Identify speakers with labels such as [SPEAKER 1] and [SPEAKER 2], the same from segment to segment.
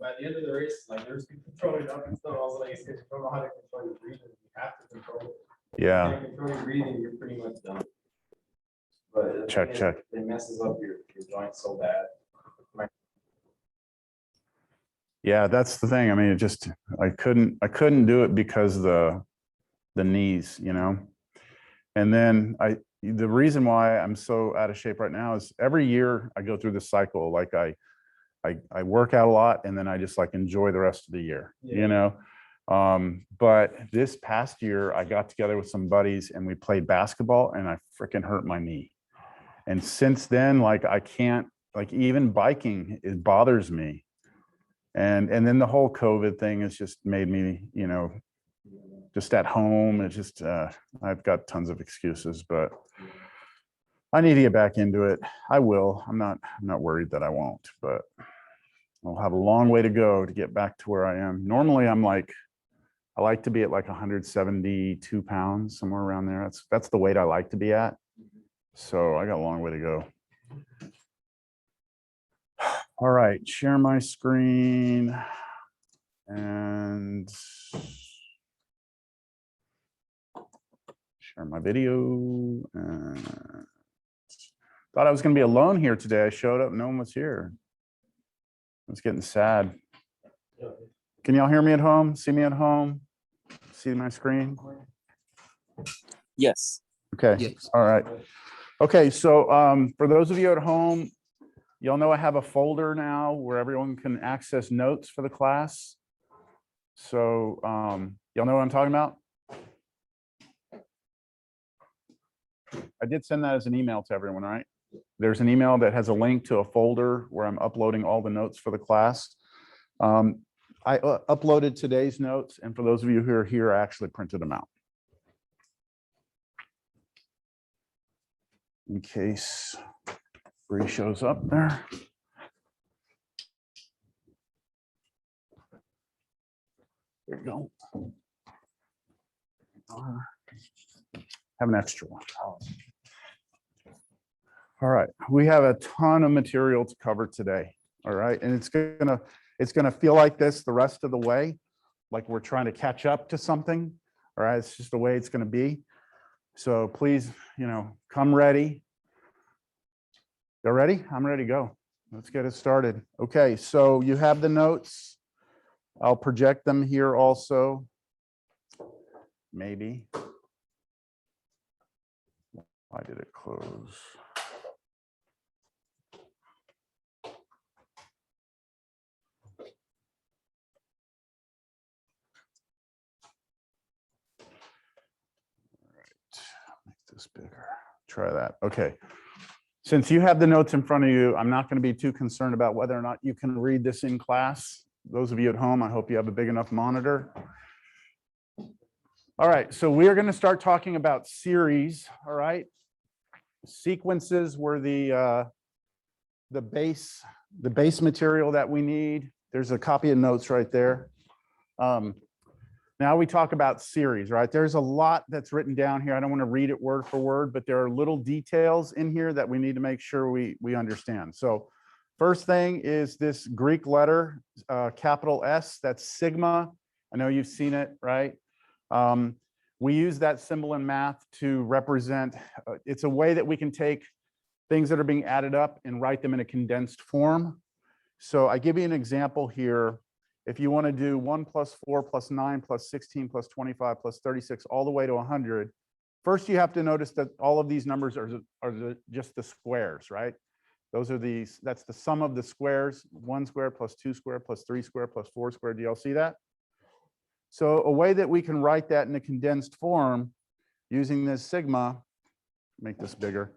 [SPEAKER 1] by the end of the race, like there's people throwing up and stuff. I was like, if you don't know how to control your breathing, you have to control it.
[SPEAKER 2] Yeah.
[SPEAKER 1] If you can't control your breathing, you're pretty much done. But
[SPEAKER 2] Check.
[SPEAKER 1] it messes up your joints so bad.
[SPEAKER 2] Yeah, that's the thing. I mean, I couldn't do it because the knees, you know. And then the reason why I'm so out of shape right now is every year I go through this cycle. Like I work out a lot and then I just like enjoy the rest of the year, you know. But this past year I got together with some buddies and we played basketball and I freaking hurt my knee. And since then, like I can't, like even biking, it bothers me. And then the whole COVID thing has just made me, you know, just at home. It's just, I've got tons of excuses, but I need to get back into it. I will. I'm not worried that I won't, but I'll have a long way to go to get back to where I am. Normally I'm like, I like to be at like 172 pounds, somewhere around there. That's the weight I like to be at. So I got a long way to go. All right, share my screen and share my video. Thought I was going to be alone here today. I showed up, no one was here. I was getting sad. Can y'all hear me at home? See me at home? See my screen?
[SPEAKER 3] Yes.
[SPEAKER 2] Okay. Yes. All right. Okay. So for those of you at home, y'all know I have a folder now where everyone can access notes for the class. So y'all know what I'm talking about? I did send that as an email to everyone, right? There's an email that has a link to a folder where I'm uploading all the notes for the class. I uploaded today's notes, and for those of you who are here, I actually printed them out. In case Bree shows up there. There you go. Have an extra one. All right, we have a ton of material to cover today. All right, and it's gonna feel like this the rest of the way, like we're trying to catch up to something. All right, it's just the way it's gonna be. So please, you know, come ready. You ready? I'm ready to go. Let's get it started. Okay, so you have the notes. I'll project them here also. Maybe. Why did it close? Make this bigger. Try that. Okay. Since you have the notes in front of you, I'm not going to be too concerned about whether or not you can read this in class. Those of you at home, I hope you have a big enough monitor. All right, so we are going to start talking about series. All right, sequences were the base material that we need. There's a copy of notes right there. Now we talk about series, right? There's a lot that's written down here. I don't want to read it word for word, but there are little details in here that we need to make sure we understand. So first thing is this Greek letter, capital S, that's sigma. I know you've seen it, right? We use that symbol in math to represent, it's a way that we can take things that are being added up and write them in a condensed form. So I give you an example here. If you want to do 1 plus 4 plus 9 plus 16 plus 25 plus 36 all the way to 100, first you have to notice that all of these numbers are just the squares, right? Those are that's the sum of the squares, 1 squared plus 2 squared plus 3 squared plus 4 squared. Do y'all see that? So a way that we can write that in a condensed form using this sigma, make this bigger,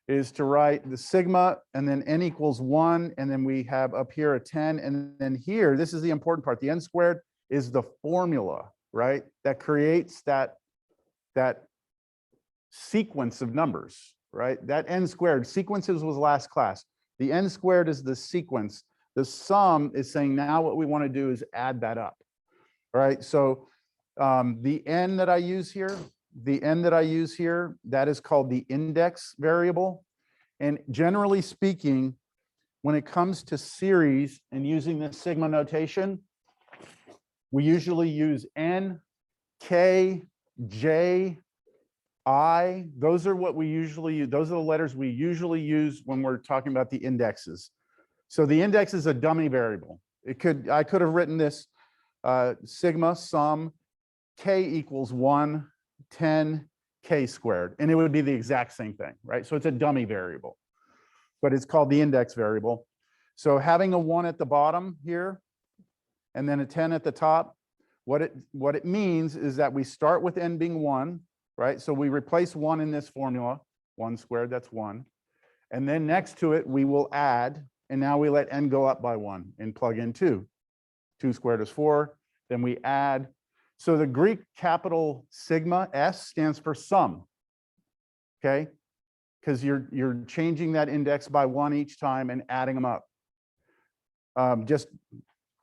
[SPEAKER 2] is to write the sigma and then n equals 1, and then we have up here a 10, and then here, this is the important part, the n squared is the formula, right? That creates that sequence of numbers, right? That n squared, sequences was last class. The n squared is the sequence. The sum is saying now what we want to do is add that up, right? So the n that I use here, that is called the index variable. And generally speaking, when it comes to series and using the sigma notation, we usually use N, K, J, I. Those are what we usually use. Those are the letters we usually use when we're talking about the indexes. So the index is a dummy variable. I could have written this sigma sum K equals 1, 10, K squared, and it would be the exact same thing, right? So it's a dummy variable, but it's called the index variable. So having a 1 at the bottom here, and then a 10 at the top, what it means is that we start with n being 1, right? So we replace 1 in this formula, 1 squared, that's 1. And then next to it, we will add, and now we let n go up by 1 and plug in 2. 2 squared is 4, then we add. So the Greek capital sigma, S, stands for sum, okay? Because you're changing that index by 1 each time and adding them up. Just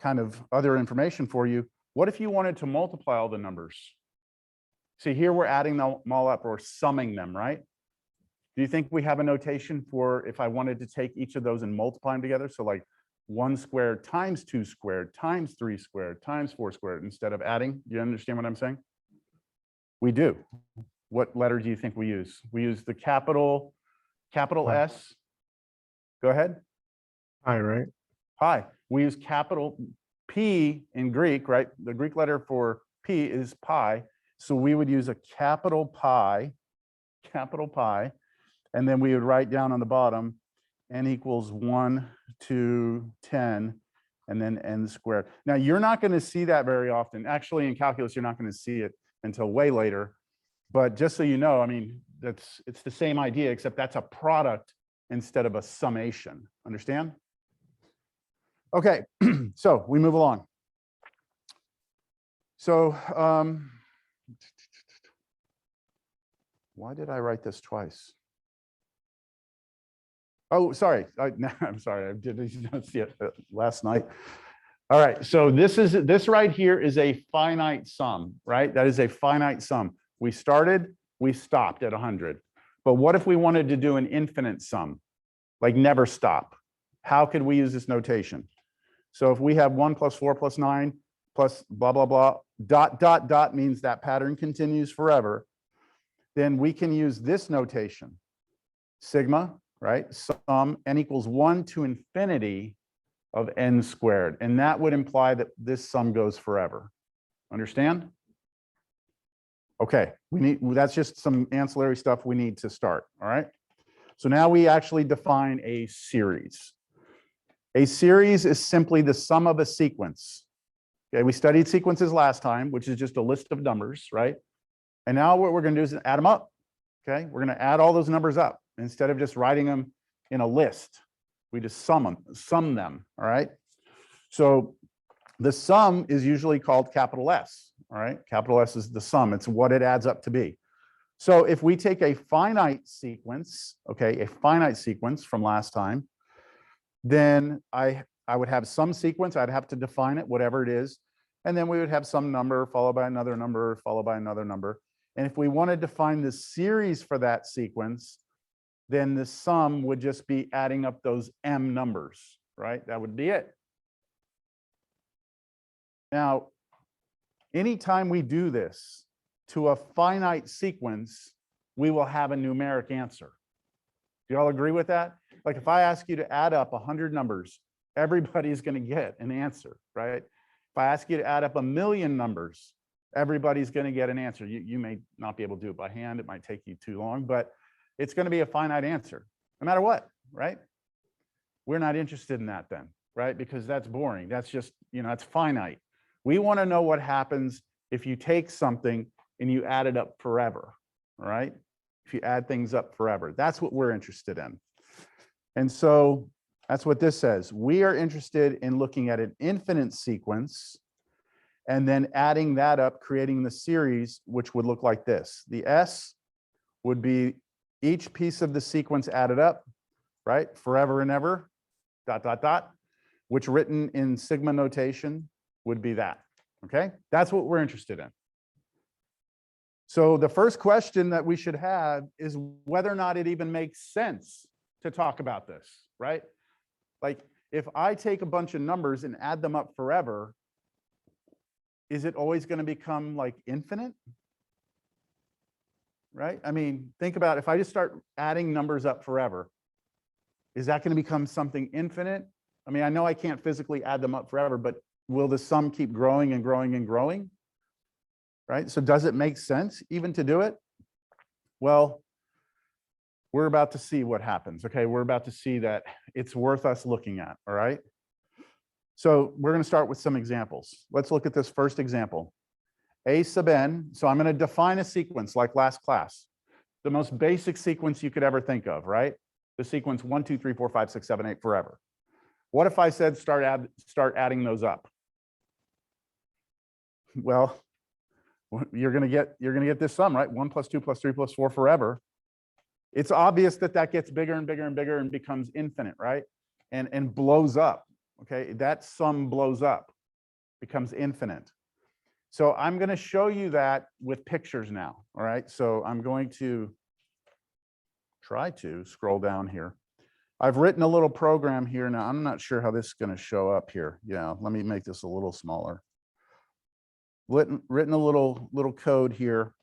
[SPEAKER 2] kind of other information for you. What if you wanted to multiply all the numbers? See, here we're adding them all up or summing them, right? Do you think we have a notation for if I wanted to take each of those and multiply them together? So like 1 squared times 2 squared times 3 squared times 4 squared instead of adding. Do you understand what I'm saying? We do. What letter do you think we use? We use the capital S. Go ahead.
[SPEAKER 3] Pi, right?
[SPEAKER 2] Pi. We use capital P in Greek, right? The Greek letter for P is pi. So we would use a capital pi, and then we would write down on the bottom n equals 1 to 10, and then n squared. Now, you're not going to see that very often. Actually, in calculus, you're not going to see it until way later. But just so you know, I mean, it's the same idea, except that's a product instead of a summation. Understand? Okay, so we move along. So why did I write this twice? Oh, sorry. I'm sorry. I didn't see it last night. All right. So this right here is a finite sum, right? That is a finite sum. We started, we stopped at 100. But what if we wanted to do an infinite sum, like never stop? How could we use this notation? So if we have 1 plus 4 plus 9 plus blah, blah, blah, dot, dot, dot means that pattern continues forever, then we can use this notation, sigma, right? Sum n equals 1 to infinity of n squared. And that would imply that this sum goes forever. Understand? Okay, that's just some ancillary stuff we need to start, all right? So now we actually define a series. A series is simply the sum of a sequence. Okay, we studied sequences last time, which is just a list of numbers, right? And now what we're going to do is add them up. Okay, we're going to add all those numbers up instead of just writing them in a list. We just sum them. All right. So the sum is usually called capital S. All right, capital S is the sum. It's what it adds up to be. So if we take a finite sequence, okay, a finite sequence from last time, then I would have some sequence. I'd have to define it, whatever it is. And then we would have some number followed by another number, followed by another number. And if we wanted to find the series for that sequence, then the sum would just be adding up those m numbers, right? That would be it. Now, anytime we do this to a finite sequence, we will have a numeric answer. Do you all agree with that? Like if I ask you to add up 100 numbers, everybody's going to get an answer, right? If I ask you to add up 1,000,000 numbers, everybody's going to get an answer. You may not be able to do it by hand. It might take you too long, but it's going to be a finite answer, no matter what, right? We're not interested in that then, right? Because that's boring. That's just, it's finite. We want to know what happens if you take something and you add it up forever, right? If you add things up forever, that's what we're interested in. And so that's what this says. We are interested in looking at an infinite sequence and then adding that up, creating the series, which would look like this. The S would be each piece of the sequence added up, right? Forever and ever, dot, dot, dot, which written in sigma notation would be that, okay? That's what we're interested in. So the first question that we should have is whether or not it even makes sense to talk about this, right? Like if I take a bunch of numbers and add them up forever, is it always going to become like infinite? Right? I mean, think about if I just start adding numbers up forever, is that going to become something infinite? I mean, I know I can't physically add them up forever, but will the sum keep growing and growing and growing? Right? So does it make sense even to do it? Well, we're about to see what happens. Okay, we're about to see that it's worth us looking at. All right. So we're going to start with some examples. Let's look at this first example. A sub n. So I'm going to define a sequence like last class. The most basic sequence you could ever think of, right? The sequence 1, 2, 3, 4, 5, 6, 7, 8 forever. What if I said start adding those up? Well, you're going to get this sum, right? 1 plus 2 plus 3 plus 4 forever. It's obvious that that gets bigger and bigger and bigger and becomes infinite, right? And blows up. Okay, that sum blows up, becomes infinite. So I'm going to show you that with pictures now. All right, so I'm going to try to scroll down here. I've written a little program here. Now I'm not sure how this is going to show up here. Yeah, let me make this a little smaller. Written a little code here.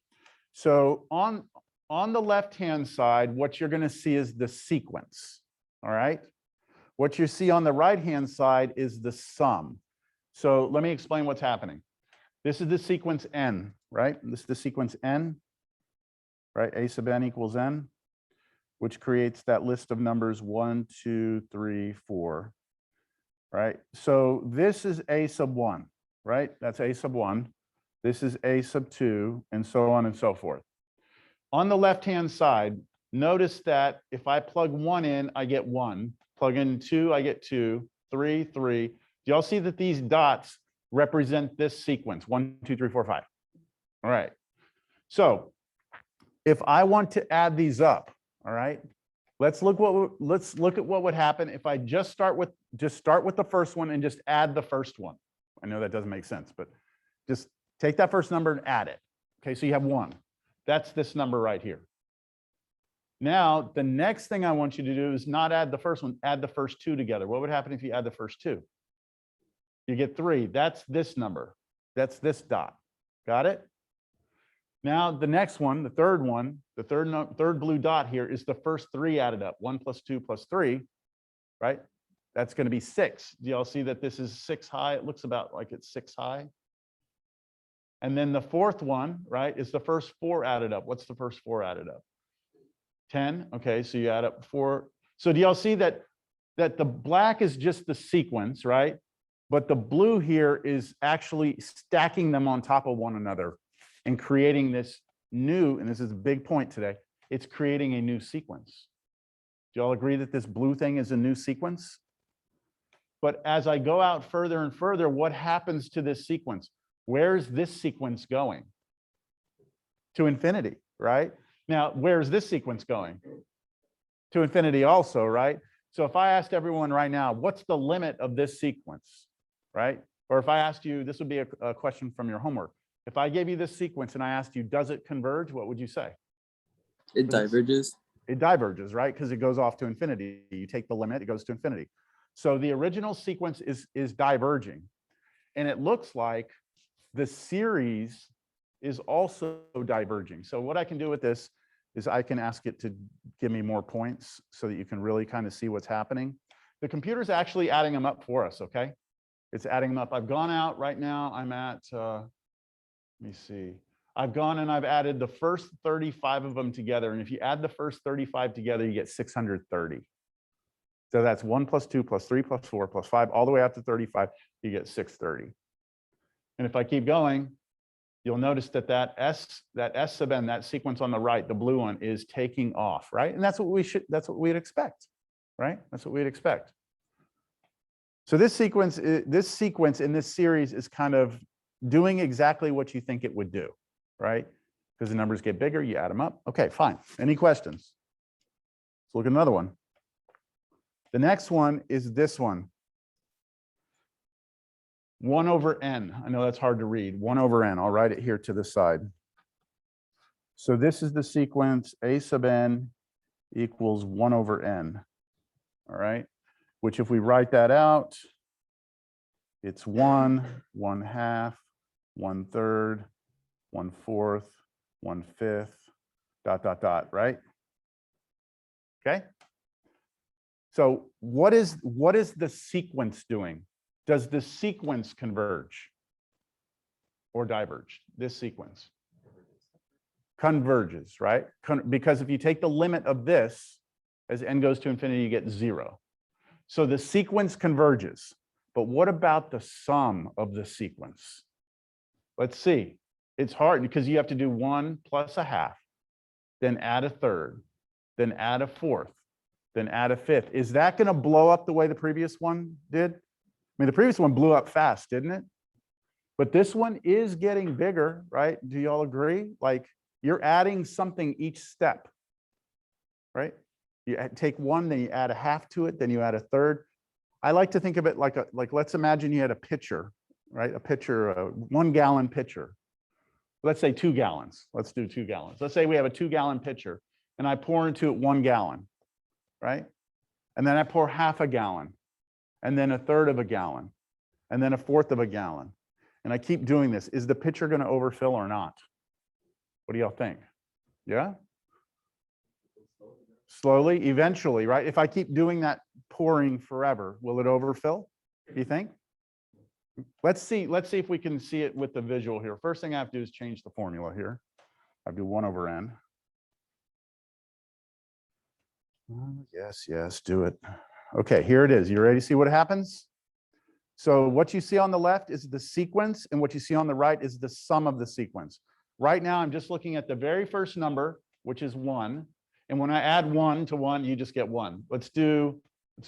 [SPEAKER 2] So on the left-hand side, what you're going to see is the sequence. All right. What you see on the right-hand side is the sum. So let me explain what's happening. This is the sequence n, right? This is the sequence n, right? A sub n equals n, which creates that list of numbers 1, 2, 3, 4, right? So this is a sub 1, right? That's a sub 1. This is a sub 2, and so on and so forth. On the left-hand side, notice that if I plug 1 in, I get 1. Plug in 2, I get 2, 3, 3. Do y'all see that these dots represent this sequence? 1, 2, 3, 4, 5. All right. So if I want to add these up, all right, let's look at what would happen if I just start with the first one and just add the first one. I know that doesn't make sense, but just take that first number and add it. Okay, so you have 1. That's this number right here. Now, the next thing I want you to do is not add the first one, add the first 2 together. What would happen if you add the first 2? You get 3. That's this number. That's this dot. Got it? Now, the next one, the third one, the third blue dot here is the first 3 added up. 1 plus 2 plus 3, right? That's going to be 6. Do y'all see that this is 6 high? It looks about like it's 6 high. And then the fourth one, right, is the first 4 added up. What's the first 4 added up? 10. Okay, so you add up 4. So do y'all see that the black is just the sequence, right? But the blue here is actually stacking them on top of one another and creating this new, and this is a big point today, it's creating a new sequence. Do y'all agree that this blue thing is a new sequence? But as I go out further and further, what happens to this sequence? Where's this sequence going? To infinity, right? Now, where's this sequence going? To infinity also, right? So if I asked everyone right now, what's the limit of this sequence, right? Or if I asked you, this would be a question from your homework. If I gave you this sequence and I asked you, does it converge? What would you say?
[SPEAKER 3] It diverges.
[SPEAKER 2] It diverges, right? Because it goes off to infinity. You take the limit, it goes to infinity. So the original sequence is diverging. And it looks like the series is also diverging. So what I can do with this is I can ask it to give me more points so that you can really kind of see what's happening. The computer's actually adding them up for us, okay? It's adding them up. I've gone out right now. I'm at, let me see. I've gone and I've added the first 35 of them together. And if you add the first 35 together, you get 630. So that's 1 plus 2 plus 3 plus 4 plus 5, all the way out to 35, you get 630. And if I keep going, you'll notice that that S sub n, that sequence on the right, the blue one, is taking off, right? And that's what we'd expect, right? That's what we'd expect. So this sequence in this series is kind of doing exactly what you think it would do, right? Because the numbers get bigger, you add them up. Okay, fine. Any questions? Let's look at another one. The next one is this one. 1 over n. I know that's hard to read. 1 over n. I'll write it here to the side. So this is the sequence a sub n equals 1 over n. All right. which if we write that out, it's 1, 1/2, 1/3, 1/4, 1/5, ... right? Okay. So what is the sequence doing? Does the sequence converge or diverge? This sequence converges, right? Because if you take the limit of this, as n goes to infinity, you get 0. So the sequence converges. But what about the sum of the sequence? Let's see. It's hard because you have to do 1 plus 1/2, then add 1/3, then add 1/4, then add 1/5. Is that going to blow up the way the previous one did? I mean, the previous one blew up fast, didn't it? But this one is getting bigger, right? Do you all agree? Like you're adding something each step, right? You take 1, then you add 1/2 to it, then you add 1/3. I like to think of it like let's imagine you had a pitcher, right? A pitcher, a 1 gallon pitcher. Let's say 2 gallons. Let's do 2 gallons. Let's say we have a 2 gallon pitcher and I pour into it 1 gallon, right? And then I pour 1/2 a gallon and then 1/3 of a gallon and then 1/4 of a gallon. And I keep doing this. Is the pitcher going to overfill or not? What do y'all think? Yeah? Slowly, eventually, right? If I keep doing that pouring forever, will it overfill? Do you think? Let's see if we can see it with the visual here. First thing I have to do is change the formula here. I do 1/n. Yes, do it. Okay, here it is. You ready to see what happens? So what you see on the left is the sequence, and what you see on the right is the sum of the sequence. Right now, I'm just looking at the very first number, which is 1. And when I add 1 to 1, you just get 1. Let's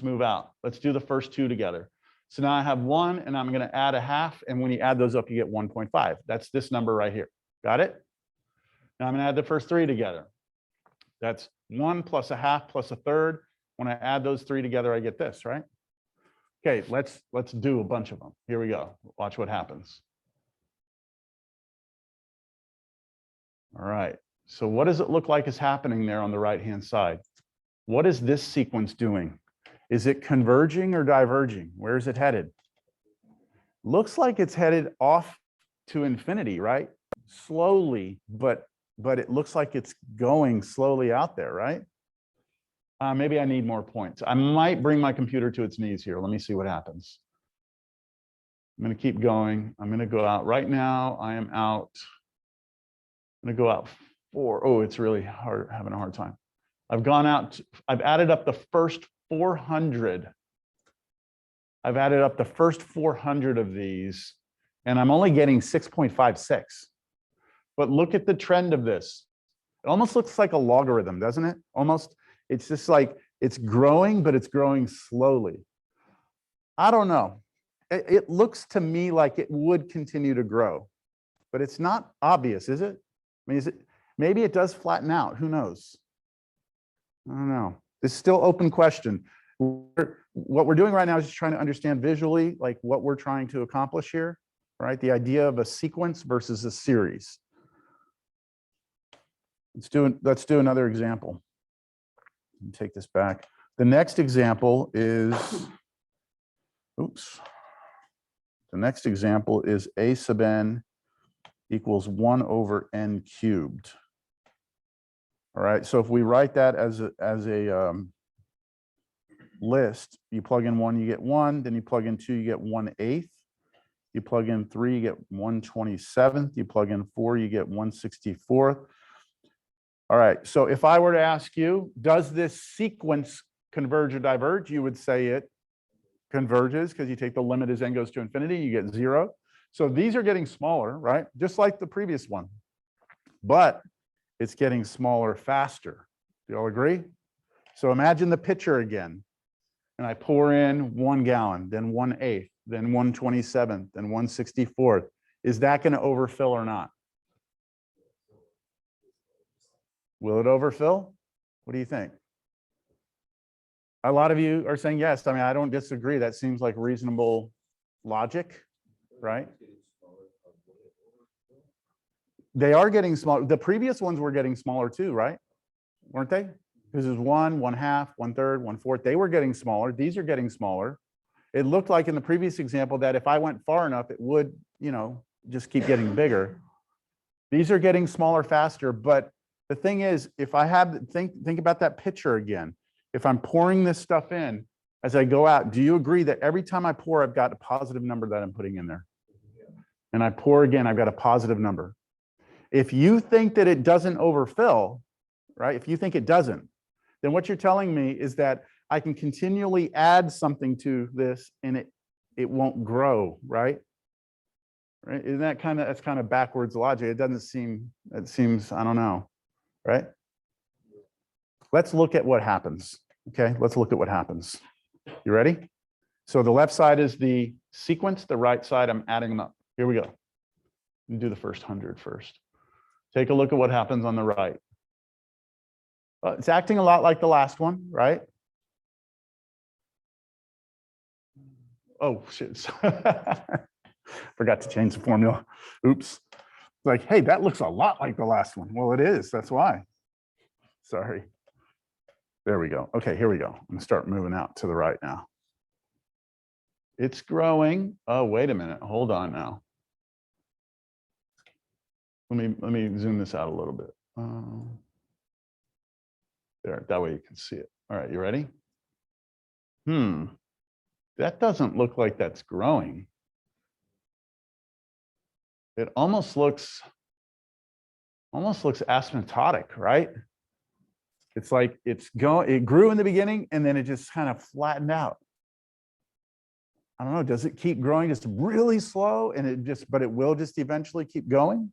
[SPEAKER 2] move out. Let's do the first 2 together. So now I have 1, and I'm going to add 1/2. And when you add those up, you get 1.5. That's this number right here. Got it? Now I'm going to add the first 3 together. That's 1 plus 1/2 plus 1/3. When I add those 3 together, I get this, right? Okay, let's do a bunch of them. Here we go. Watch what happens. All right. So what does it look like is happening there on the right-hand side? What is this sequence doing? Is it converging or diverging? Where is it headed? Looks like it's headed off to infinity, right? Slowly, but it looks like it's going slowly out there, right? Maybe I need more points. I might bring my computer to its knees here. Let me see what happens. I'm going to keep going. I'm going to go out right now. I am out. I'm going to go out 4. Oh, it's really hard, having a hard time. I've gone out. I've added up the first 400. I've added up the first 400 of these, and I'm only getting 6.56. But look at the trend of this. It almost looks like a logarithm, doesn't it? Almost. It's just like it's growing, but it's growing slowly. I don't know. It looks to me like it would continue to grow, but it's not obvious, is it? I mean, is it? Maybe it does flatten out. Who knows? I don't know. It's still open question. What we're doing right now is just trying to understand visually, like what we're trying to accomplish here, right? The idea of a sequence versus a series. Let's do another example. Take this back. The next example is, oops. The next example is a sub n equals 1 over n cubed. All right, so if we write that as a list, you plug in 1, you get 1, then you plug in 2, you get 1/8. You plug in 3, you get 1/27. You plug in 4, you get 1/64. All right, so if I were to ask you, does this sequence converge or diverge? You would say it converges because you take the limit as n goes to infinity, you get 0. So these are getting smaller, right? Just like the previous one, but it's getting smaller faster. Do you all agree? So imagine the pitcher again, and I pour in 1 gallon, then 1/8, then 1/27, then 1/64. Is that going to overfill or not? Will it overfill? What do you think? A lot of you are saying yes. I mean, I don't disagree. That seems like reasonable logic, right? They are getting smaller. The previous ones were getting smaller too, right? Weren't they? This is 1, 1/2, 1/3, 1/4. They were getting smaller. These are getting smaller. It looked like in the previous example that if I went far enough, it would, just keep getting bigger. These are getting smaller faster. But the thing is, if I have, think about that picture again. If I'm pouring this stuff in as I go out, do you agree that every time I pour, I've got a positive number that I'm putting in there? And I pour again, I've got a positive number. If you think that it doesn't overfill, right? If you think it doesn't, then what you're telling me is that I can continually add something to this and it won't grow, right? Right? Isn't that that's kind of backwards logic? It seems, I don't know, right? Let's look at what happens. Okay, let's look at what happens. You ready? So the left side is the sequence, the right side, I'm adding them up. Here we go. Do the first 100 first. Take a look at what happens on the right. It's acting a lot like the last one, right? Oh, shit. Forgot to change the formula. Oops. Like, hey, that looks a lot like the last one. Well, it is. That's why. Sorry. There we go. Okay, here we go. I'm going to start moving out to the right now. It's growing. Oh, wait a minute. Hold on now. Let me zoom this out a little bit. There, that way you can see it. All right, you ready? That doesn't look like that's growing. It almost looks asymptotic, right? It's like it grew in the beginning and then it just kind of flattened out. I don't know, does it keep growing just really slow and but it will just eventually keep going?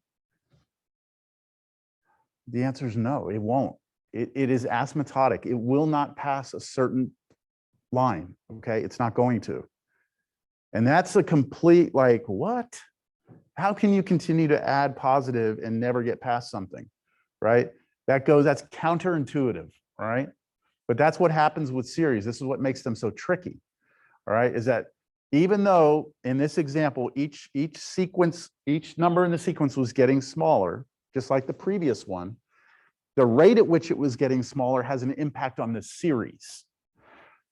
[SPEAKER 2] The answer is no, it won't. It is asymptotic. It will not pass a certain line, okay? It's not going to. And that's a complete, like, what? How can you continue to add positive and never get past something, right? That's counterintuitive, all right? But that's what happens with series. This is what makes them so tricky, all right? Is that even though in this example, each number in the sequence was getting smaller, just like the previous one, the rate at which it was getting smaller has an impact on the series.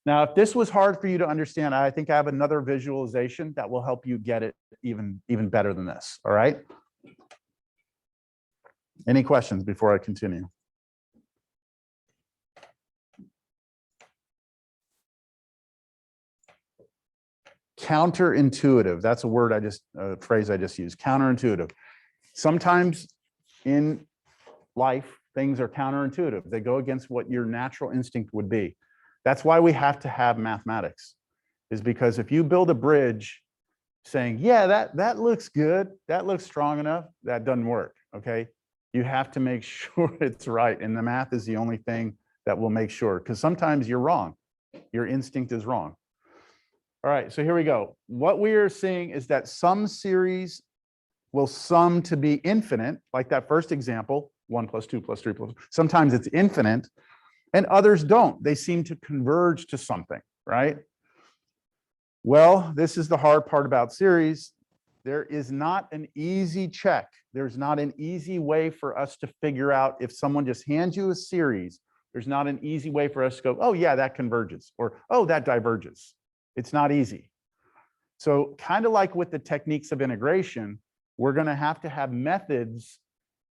[SPEAKER 2] Now, if this was hard for you to understand, I think I have another visualization that will help you get it even better than this, all right? Any questions before I continue? Counterintuitive, that's a phrase I just used, counterintuitive. Sometimes in life, things are counterintuitive. They go against what your natural instinct would be. That's why we have to have mathematics, is because if you build a bridge saying, yeah, that looks good, that looks strong enough, that doesn't work, okay? You have to make sure it's right. And the math is the only thing that will make sure, because sometimes you're wrong. Your instinct is wrong. All right, so here we go. What we are seeing is that some series will sum to be infinite, like that first example, 1 + 2 + 3 +. Sometimes it's infinite, and others don't. They seem to converge to something, right? Well, this is the hard part about series. There is not an easy check. There's not an easy way for us to figure out if someone just hands you a series. There's not an easy way for us to go, oh yeah, that converges, or oh, that diverges. It's not easy. So kind of like with the techniques of integration, we're going to have methods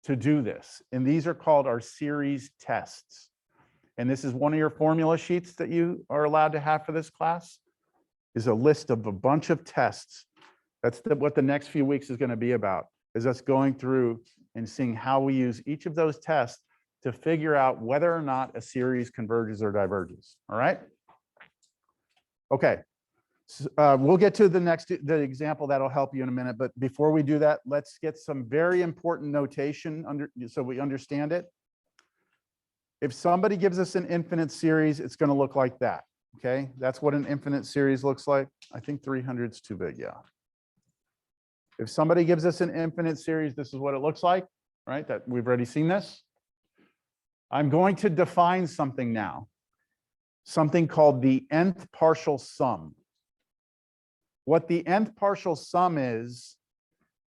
[SPEAKER 2] to do this. And these are called our series tests. And this is one of your formula sheets that you are allowed to have for this class, is a list of a bunch of tests. That's what the next few weeks is going to be about, is us going through and seeing how we use each of those tests to figure out whether or not a series converges or diverges. All right? Okay. We'll get to the example that'll help you in a minute, but before we do that, let's get some very important notation so we understand it. If somebody gives us an infinite series, it's going to look like that. Okay, that's what an infinite series looks like. I think 300 is too big. Yeah. If somebody gives us an infinite series, this is what it looks like, right? That we've already seen this. I'm going to define something now, something called the nth partial sum. What the nth partial sum is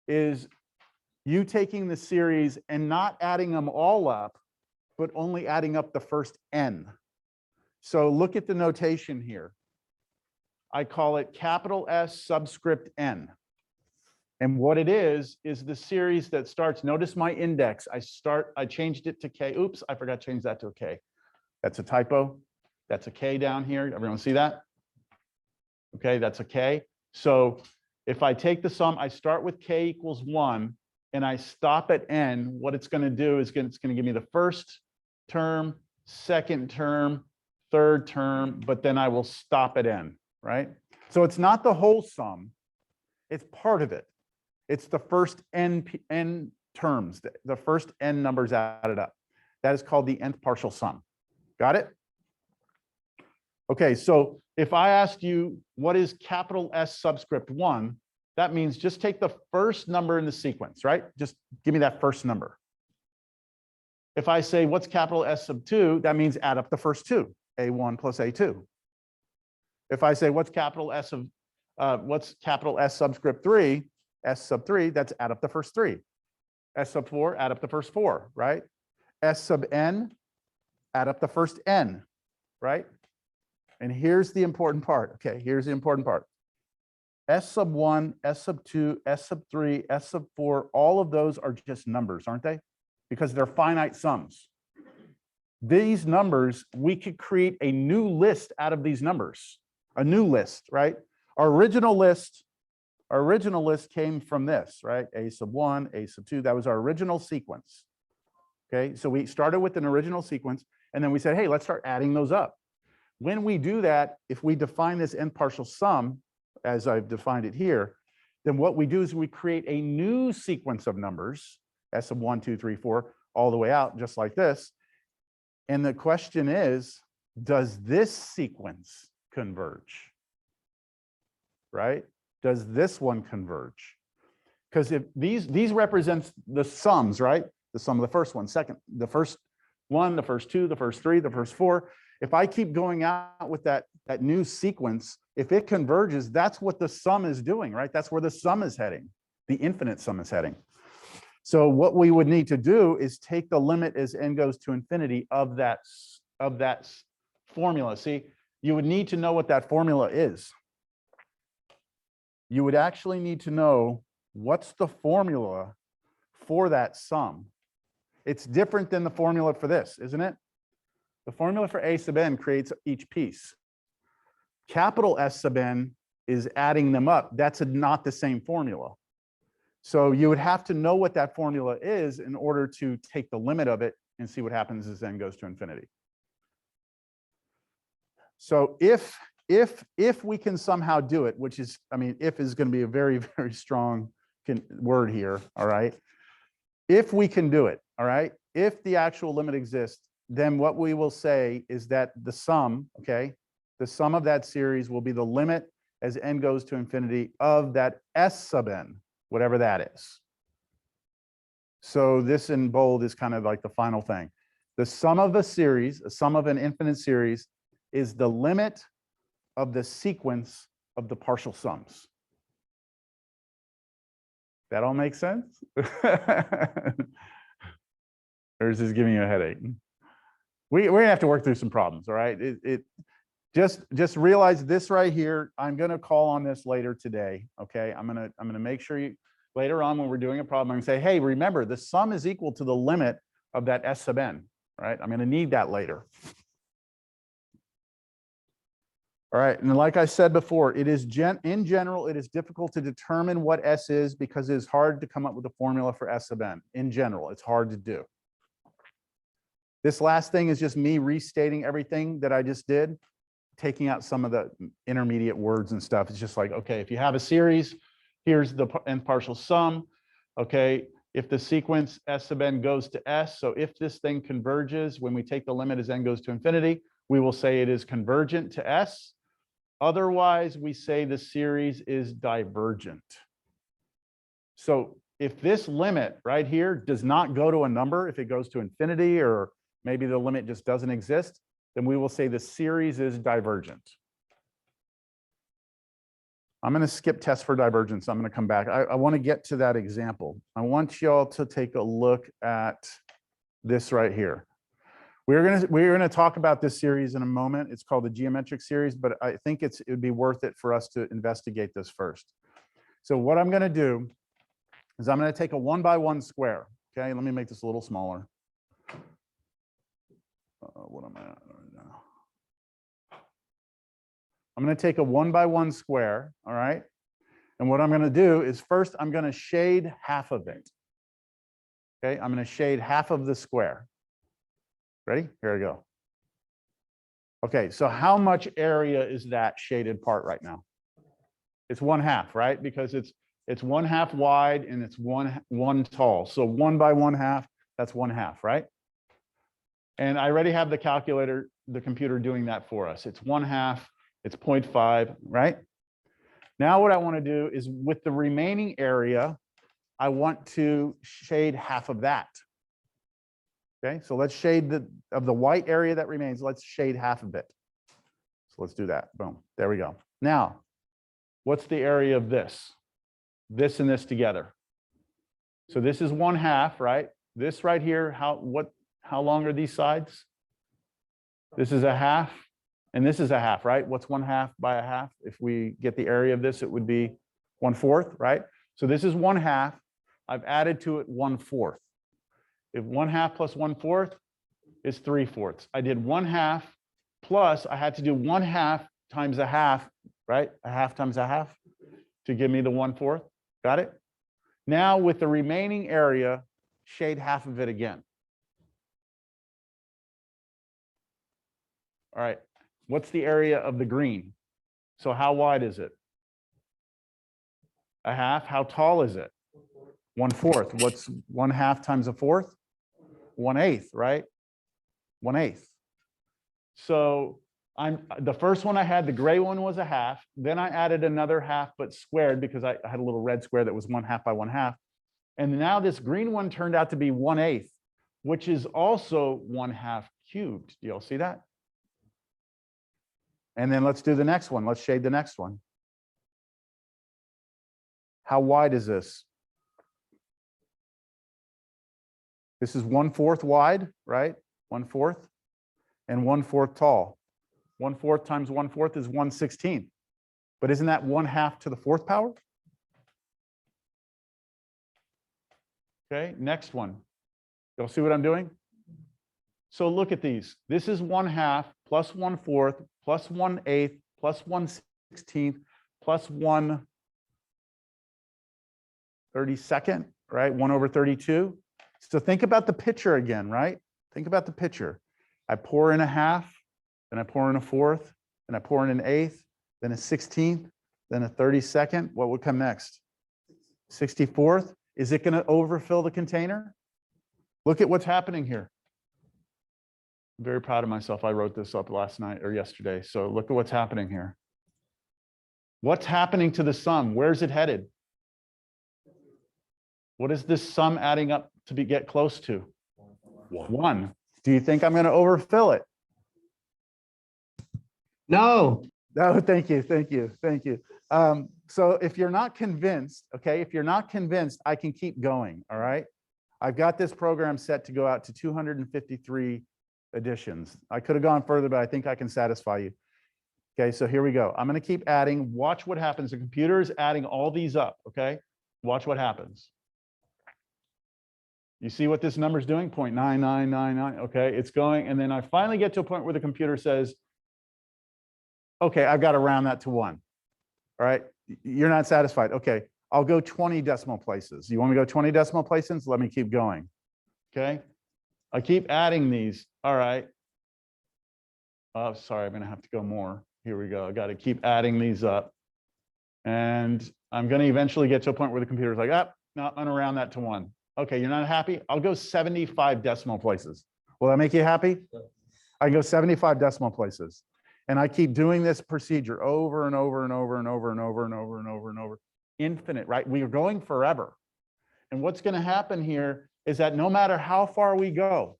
[SPEAKER 2] you taking the series and not adding them all up, but only adding up the first n. So look at the notation here. I call it capital S subscript n. And what it is the series that starts, notice my index, I changed it to K. Oops, I forgot to change that to a K. That's a typo. That's a K down here. Everyone see that? Okay, that's a K. So if I take the sum, I start with K equals 1, and I stop at n, what it's going to do is it's going to give me the first term, second term, third term, but then I will stop at n, right? So it's not the whole sum. It's part of it. It's the first n terms, the first n numbers added up. That is called the nth partial sum. Got it? Okay, so if I asked you what is capital S subscript 1, that means just take the first number in the sequence, right? Just give me that first number. If I say what's capital S sub 2, that means add up the first two, A1 plus A2. If I say what's capital S subscript 3, S sub 3, that's add up the first 3. S sub 4, add up the first 4, right? S sub n, add up the first n, right? And here's the important part. Okay, here's the important part. S sub 1, S sub 2, S sub 3, S sub 4, all of those are just numbers, aren't they? Because they're finite sums. These numbers, we could create a new list out of these numbers, a new list, right? Our original list came from this, right? A sub 1, A sub 2, that was our original sequence. Okay, so we started with an original sequence, and then we said, hey, let's start adding those up. When we do that, if we define this nth partial sum, as I've defined it here, then what we do is we create a new sequence of numbers, S sub 1, 2, 3, 4, all the way out, just like this. And the question is, does this sequence converge? Right? Does this one converge? Because if these represents the sums, right? The sum of the first one, second, the first one, the first two, the first three, the first four. If I keep going out with that new sequence, if it converges, that's what the sum is doing, right? That's where the sum is heading. The infinite sum is heading. So what we would need to do is take the limit as n goes to infinity of that formula. See, you would need to know what that formula is. You would actually need to know what's the formula for that sum. It's different than the formula for this, isn't it? The formula for A sub n creates each piece. Capital S sub n is adding them up. That's not the same formula. So you would have to know what that formula is in order to take the limit of it and see what happens as n goes to infinity. So if we can somehow do it, which is, I mean, if is going to be a very, very strong word here, all right? If we can do it, all right? If the actual limit exists, then what we will say is that the sum, okay, the sum of that series will be the limit as n goes to infinity of that S sub n, whatever that is. So this in bold is kind of like the final thing. The sum of a series, a sum of an infinite series, is the limit of the sequence of the partial sums. That all makes sense? Or is this giving you a headache? We're gonna have to work through some problems, all right? Just realize this right here. I'm gonna call on this later today, okay? I'm gonna make sure you later on when we're doing a problem, I'm gonna say, hey, remember the sum is equal to the limit of that S sub n, right? I'm gonna need that later. All right, and like I said before, it is in general, it is difficult to determine what S is because it is hard to come up with a formula for S sub n. In general, it's hard to do. This last thing is just me restating everything that I just did, taking out some of the intermediate words and stuff. It's just like, okay, if you have a series, here's the nth partial sum. Okay, if the sequence S sub n goes to S, so if this thing converges, when we take the limit as n goes to infinity, we will say it is convergent to S. Otherwise, we say the series is divergent. So if this limit right here does not go to a number, if it goes to infinity, or maybe the limit just doesn't exist, then we will say the series is divergent. I'm going to skip test for divergence. I'm going to come back. I want to get to that example. I want y'all to take a look at this right here. We're gonna talk about this series in a moment. It's called the geometric series, but I think it would be worth it for us to investigate this first. So what I'm gonna do is I'm gonna take a 1x1 square. Okay, let me make this a little smaller. What am I at right now? I'm gonna take a 1x1 square, all right? And what I'm gonna do is first I'm gonna shade half of it. Okay, I'm gonna shade half of the square. Ready? Here we go. Okay, so how much area is that shaded part right now? It's 1/2, right? Because it's 1/2 wide and it's one tall. So 1/1/2, that's 1/2, right? And I already have the calculator, the computer doing that for us. It's 1/2, it's 0.5, right? Now what I want to do is with the remaining area, I want to shade half of that. Okay, so let's shade of the white area that remains, let's shade half of it. So let's do that. Boom, there we go. Now, what's the area of this? This and this together. So this is 1/2, right? This right here, how long are these sides? This is 1/2, and this is 1/2, right? What's 1/2 by 1/2? If we get the area of this, it would be 1/4, right? So this is 1/2. I've added to it 1/4. If 1/2 plus 1/4 is 3/4. I did 1/2 plus I had to do 1/2 times 1/2, right? 1/2 times 1/2 to give me the 1/4. Got it? Now with the remaining area, shade half of it again. All right, what's the area of the green? So how wide is it? 1/2. How tall is it? 1/4. What's 1/2 times 1/4? 1/8, right? 1/8. So the first one I had, the gray one was 1/2. Then I added another 1/2, but squared because I had a little red square that was 1/2 by 1/2. And now this green one turned out to be 1/8, which is also 1/2 cubed. Do y'all see that? And then let's do the next one. Let's shade the next one. How wide is this? This is 1/4 wide, right? 1/4 and 1/4 tall. 1/4 times 1/4 is 1/16. But isn't that 1/2 to the 4th power? Okay, next one. Y'all see what I'm doing? So look at these. This is 1/2 plus 1/4 plus 1/8 plus 1/16 plus 1/32, right? 1/32. So think about the picture again, right? Think about the picture. I pour in 1/2, then I pour in 1/4, then I pour in 1/8, then 1/16, then 1/32. What would come next? 64th. Is it going to overfill the container? Look at what's happening here. I'm very proud of myself. I wrote this up last night or yesterday. So look at what's happening here. What's happening to the sum? Where's it headed? What is this sum adding up to get close to? 1. Do you think I'm going to overfill it?
[SPEAKER 4] No.
[SPEAKER 2] No, thank you, thank you, thank you. So if you're not convinced, okay, if you're not convinced, I can keep going, all right? I've got this program set to go out to 253 editions. I could have gone further, but I think I can satisfy you. Okay, so here we go. I'm going to keep adding. Watch what happens. The computer is adding all these up, okay? Watch what happens. You see what this number is doing? 0.9999. Okay, it's going. And then I finally get to a point where the computer says, okay, I've got to round that to 1. All right, you're not satisfied. Okay, I'll go 20 decimal places. You want me to go 20 decimal places? Let me keep going. Okay, I keep adding these. All right. Oh, sorry, I'm going to have to go more. Here we go. I got to keep adding these up. And I'm going to eventually get to a point where the computer's like, oh, no, I'm going to round that to 1. Okay, you're not happy? I'll go 75 decimal places. Will that make you happy? I can go 75 decimal places. And I keep doing this procedure over and over and over and over and over and over and over and over. Infinite, right? We are going forever. And what's going to happen here is that no matter how far we go,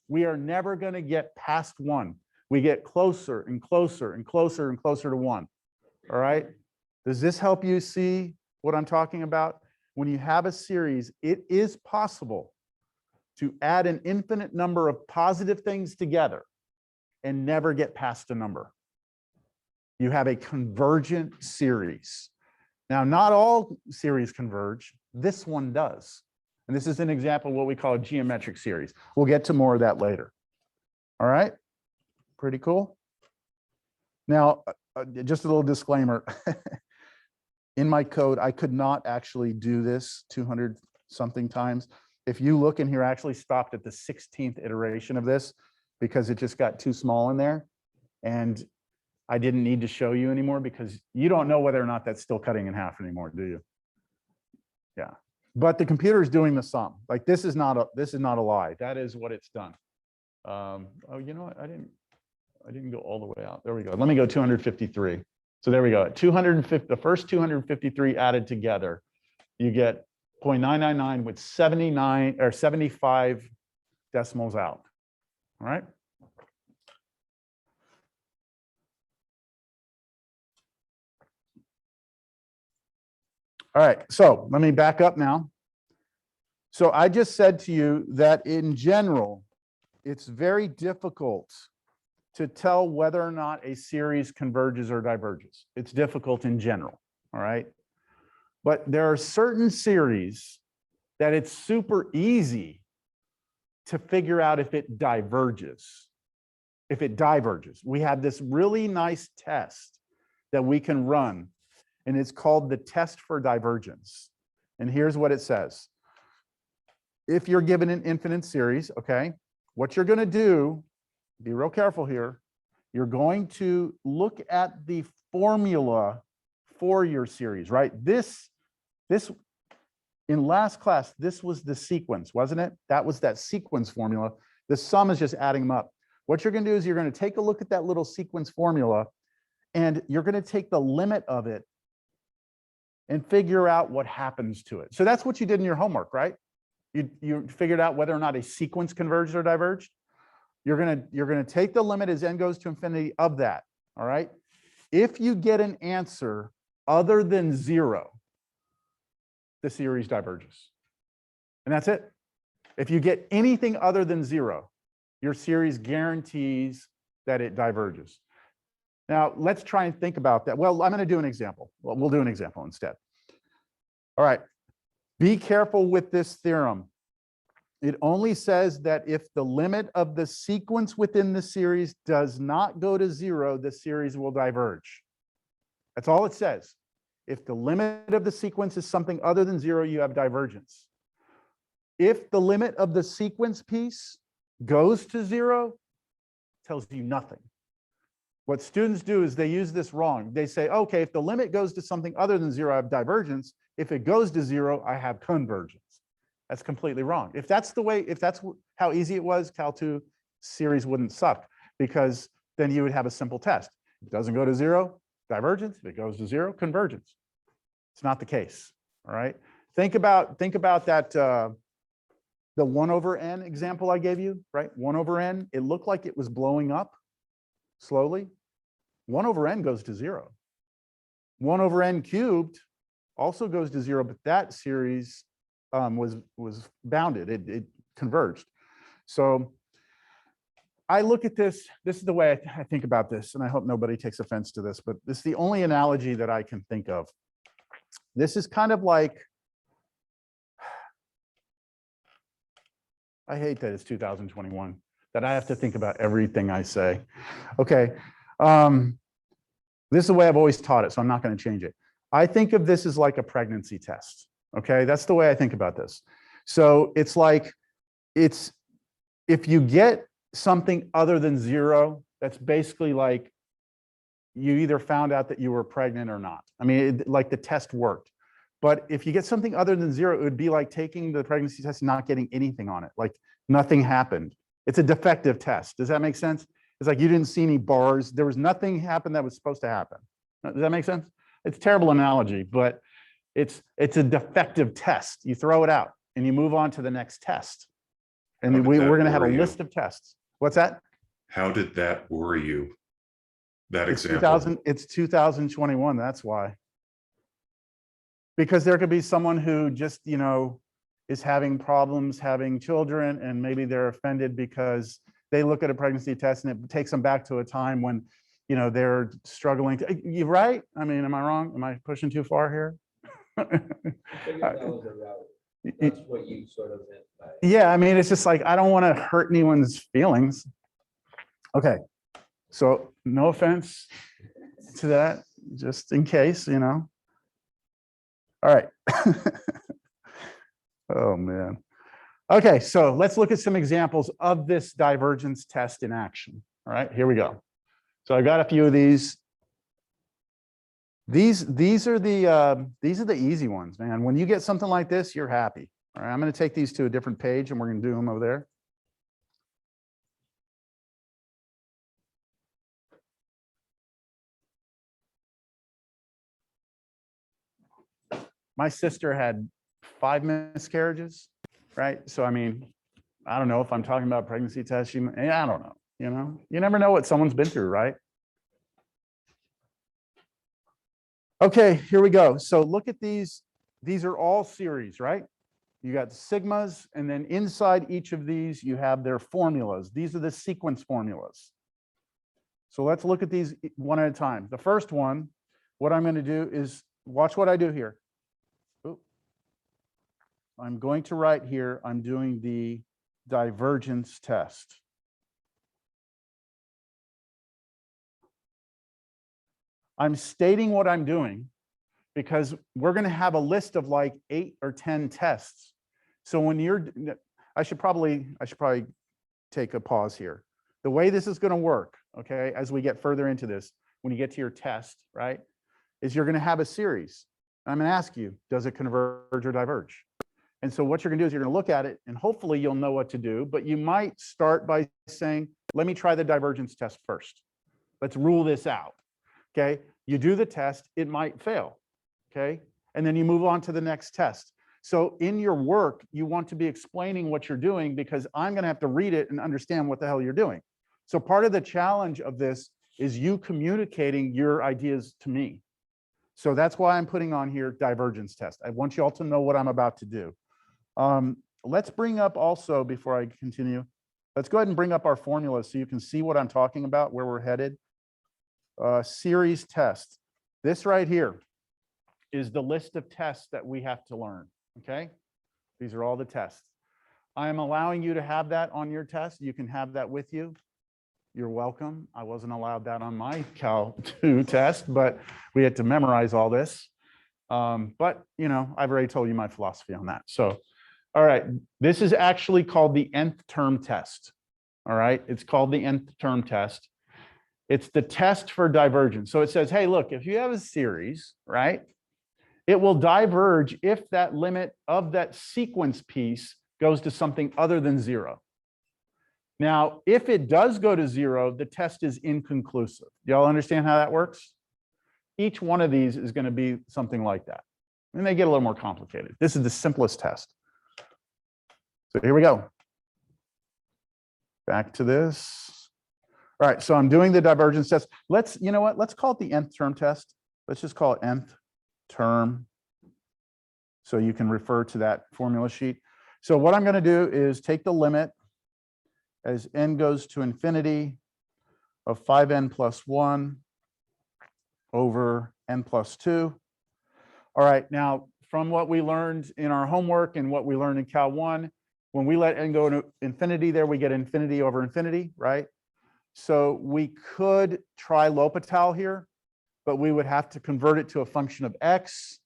[SPEAKER 2] we are never going to get past 1. We get closer and closer and closer and closer to 1. All right? Does this help you see what I'm talking about? When you have a series, it is possible to add an infinite number of positive things together and never get past a number. You have a convergent series. Now, not all series converge. This one does. And this is an example of what we call a geometric series. We'll get to more of that later. All right, pretty cool. Now, just a little disclaimer. In my code, I could not actually do this 200 something times. If you look in here, I actually stopped at the 16th iteration of this because it just got too small in there. And I didn't need to show you anymore because you don't know whether or not that's still cutting in half anymore, do you? Yeah, but the computer is doing the sum. Like this is not a lie. That is what it's done. Oh, you know what? I didn't go all the way out. There we go. Let me go 253. So there we go. 250, the first 253 added together, you get 0.999 with 79 or 75 decimals out. All right. All right, so let me back up now. So I just said to you that in general, it's very difficult to tell whether or not a series converges or diverges. It's difficult in general, all right? But there are certain series that it's super easy to figure out if it diverges. If it diverges, we have this really nice test that we can run, and it's called the test for divergence. And here's what it says. If you're given an infinite series, okay, what you're going to do, be real careful here, you're going to look at the formula for your series, right? This in last class, this was the sequence, wasn't it? That was that sequence formula. The sum is just adding them up. What you're going to do is you're going to take a look at that little sequence formula, and you're going to take the limit of it and figure out what happens to it. So that's what you did in your homework, right? You figured out whether or not a sequence converged or diverged. You're gonna take the limit as n goes to infinity of that. All right. If you get an answer other than 0, the series diverges. And that's it. If you get anything other than 0, your series guarantees that it diverges. Now, let's try and think about that. Well, I'm going to do an example. Well, we'll do an example instead. All right. Be careful with this theorem. It only says that if the limit of the sequence within the series does not go to 0, the series will diverge. That's all it says. If the limit of the sequence is something other than 0, you have divergence. If the limit of the sequence piece goes to 0, it tells you nothing. What students do is they use this wrong. They say, okay, if the limit goes to something other than 0, I have divergence. If it goes to 0, I have convergence. That's completely wrong. If that's the way, if that's how easy it was, Cal 2 series wouldn't suck, because then you would have a simple test. If it doesn't go to 0, divergence. If it goes to 0, convergence. It's not the case. All right. Think about that. The 1 over n example I gave you, right? 1 over n, it looked like it was blowing up slowly. 1 over n goes to 0. 1 over n cubed also goes to 0, but that series was bounded. It converged. So I look at this. This is the way I think about this, and I hope nobody takes offense to this, but this is the only analogy that I can think of. This is kind of like, I hate that it's 2021, that I have to think about everything I say. Okay. This is the way I've always taught it, so I'm not going to change it. I think of this as like a pregnancy test. Okay, that's the way I think about this. So it's like, if you get something other than 0, that's basically like you either found out that you were pregnant or not. I mean, like the test worked. But if you get something other than 0, it would be like taking the pregnancy test and not getting anything on it. Like nothing happened. It's a defective test. Does that make sense? It's like you didn't see any bars. There was nothing happened that was supposed to happen. Does that make sense? It's a terrible analogy, but it's a defective test. You throw it out and you move on to the next test. And we're going to have a list of tests. What's that?
[SPEAKER 4] How did that worry you? That example.
[SPEAKER 2] It's 2021. That's why. Because there could be someone who just, is having problems having children, and maybe they're offended because they look at a pregnancy test and it takes them back to a time when, you know, they're struggling to, you right? I mean, am I wrong? Am I pushing too far here?
[SPEAKER 5] Figured that was a route. That's what you sort of meant by.
[SPEAKER 2] Yeah, I mean, it's just like, I don't want to hurt anyone's feelings. Okay, so no offense to that, just in case, you know. All right. Oh, man. Okay, so let's look at some examples of this divergence test in action. All right, here we go. So I got a few of these. These are the easy ones, man. When you get something like this, you're happy. All right, I'm going to take these to a different page and we're going to do them over there. My sister had 5 miscarriages, right? So, I mean, I don't know if I'm talking about pregnancy tests. I don't know, you know, you never know what someone's been through, right? Okay, here we go. So look at these. These are all series, right? You got sigmas, and then inside each of these, you have their formulas. These are the sequence formulas. So let's look at these one at a time. The first one, what I'm going to do is watch what I do here. Oop. I'm going to write here, I'm doing the divergence test. I'm stating what I'm doing because we're going to have a list of like 8 or 10 tests. So when you're, I should probably take a pause here. The way this is going to work, okay, as we get further into this, when you get to your test, right, is you're going to have a series. I'm going to ask you, does it converge or diverge? And so what you're going to do is you're going to look at it and hopefully you'll know what to do, but you might start by saying, let me try the divergence test first. Let's rule this out. Okay, you do the test, it might fail, okay? And then you move on to the next test. So in your work, you want to be explaining what you're doing because I'm gonna have to read it and understand what the hell you're doing. So part of the challenge of this is you communicating your ideas to me. So that's why I'm putting on here divergence test. I want you all to know what I'm about to do. Let's bring up also, before I continue, let's go ahead and bring up our formulas so you can see what I'm talking about, where we're headed. Series test. This right here is the list of tests that we have to learn, okay? These are all the tests. I am allowing you to have that on your test. You can have that with you. You're welcome. I wasn't allowed that on my Cal 2 test, but we had to memorize all this. But, you know, I've already told you my philosophy on that. So, all right, this is actually called the nth term test. All right, it's called the nth term test. It's the test for divergence. So it says, hey, look, if you have a series, right, it will diverge if that limit of that sequence piece goes to something other than 0. Now, if it does go to 0, the test is inconclusive. Y'all understand how that works? Each one of these is going to be something like that. And they get a little more complicated. This is the simplest test. So here we go. Back to this. All right, so I'm doing the divergence test. Let's, you know what, let's call it the nth term test. Let's just call it nth term. So you can refer to that formula sheet. So what I'm going to do is take the limit as n goes to infinity of 5n plus 1 over n plus 2. All right, now from what we learned in our homework and what we learned in Cal 1, when we let n go to infinity there, we get infinity over infinity, right? So we could try L'Hopital here, but we would have to convert it to a function of x,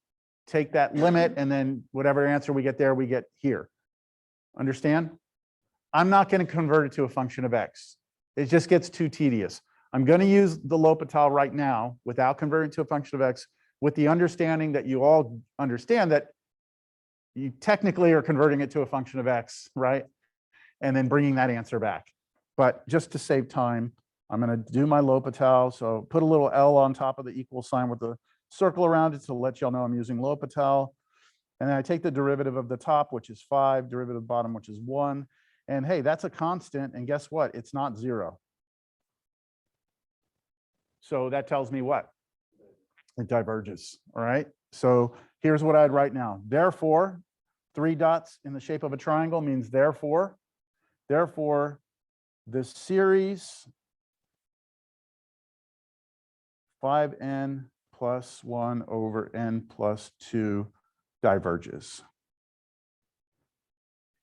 [SPEAKER 2] take that limit, and then whatever answer we get there, we get here. Understand? I'm not going to convert it to a function of x. It just gets too tedious. I'm going to use the L'Hopital right now without converting to a function of x, with the understanding that you all understand that you technically are converting it to a function of x, right? And then bringing that answer back. But just to save time, I'm going to do my L'Hopital. So put a little L on top of the equal sign with the circle around it to let y'all know I'm using L'Hopital. And then I take the derivative of the top, which is 5, derivative of the bottom, which is 1. And hey, that's a constant. And guess what? It's not 0. So that tells me what? It diverges. All right. So here's what I'd write now. Therefore, 3 dots in the shape of a triangle means therefore. Therefore, the series 5n plus 1 over n plus 2 diverges.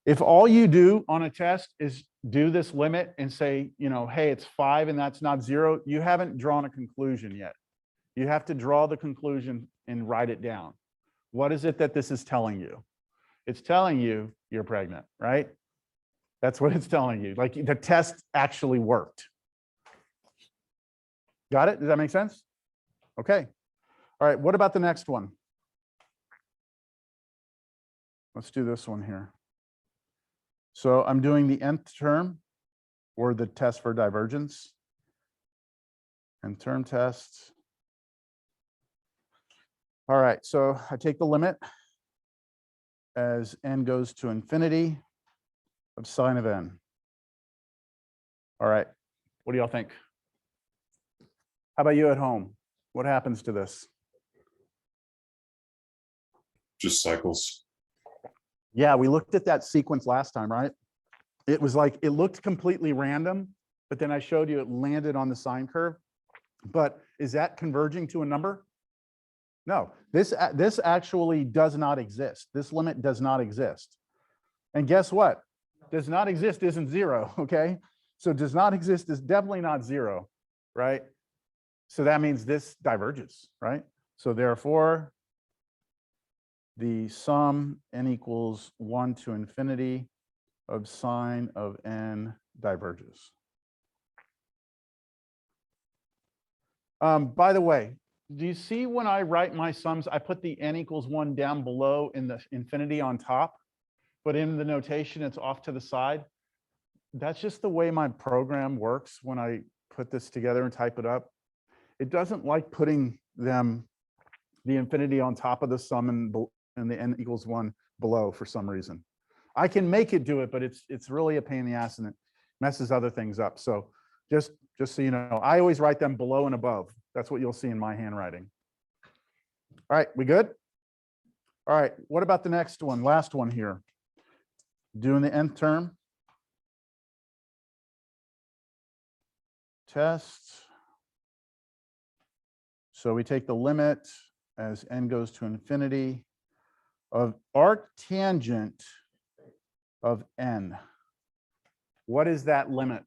[SPEAKER 2] If all you do on a test is do this limit and say, you know, hey, it's 5 and that's not 0, you haven't drawn a conclusion yet. You have to draw the conclusion and write it down. What is it that this is telling you? It's telling you you're pregnant, right? That's what it's telling you. Like the test actually worked. Got it? Does that make sense? Okay. All right. What about the next one? Let's do this one here. So I'm doing the nth term or the test for divergence. Nth term test. All right. So I take the limit as n goes to infinity of sine of n. All right. What do y'all think? How about you at home? What happens to this?
[SPEAKER 4] Just cycles.
[SPEAKER 2] Yeah, we looked at that sequence last time, right? It was like, it looked completely random, but then I showed you it landed on the sine curve. But is that converging to a number? No, this actually does not exist. This limit does not exist. And guess what? Does not exist isn't 0, okay? So does not exist is definitely not 0, right? So that means this diverges, right? So therefore, the sum n equals 1 to infinity of sine of n diverges. By the way, do you see when I write my sums, I put the n equals 1 down below and the infinity on top, but in the notation, it's off to the side? That's just the way my program works when I put this together and type it up. It doesn't like putting the infinity on top of the sum and the n equals 1 below for some reason. I can make it do it, but it's really a pain in the ass and it messes other things up. So just so you know, I always write them below and above. That's what you'll see in my handwriting. All right, we good? All right, what about the next one? Last one here. Doing the nth term. Test. So we take the limit as n goes to infinity of arctangent of n. What is that limit?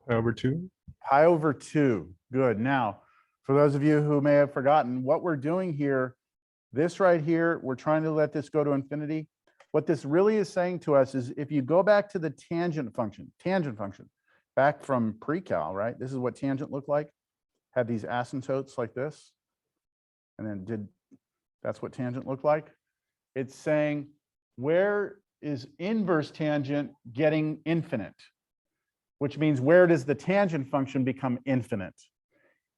[SPEAKER 4] Pi over 2.
[SPEAKER 2] Pi over 2. Good. Now, for those of you who may have forgotten, what we're doing here, this right here, we're trying to let this go to infinity. What this really is saying to us is if you go back to the tangent function, back from pre-cal, right? This is what tangent looked like. Had these asymptotes like this. And then that's what tangent looked like. It's saying, where is inverse tangent getting infinite? Which means where does the tangent function become infinite?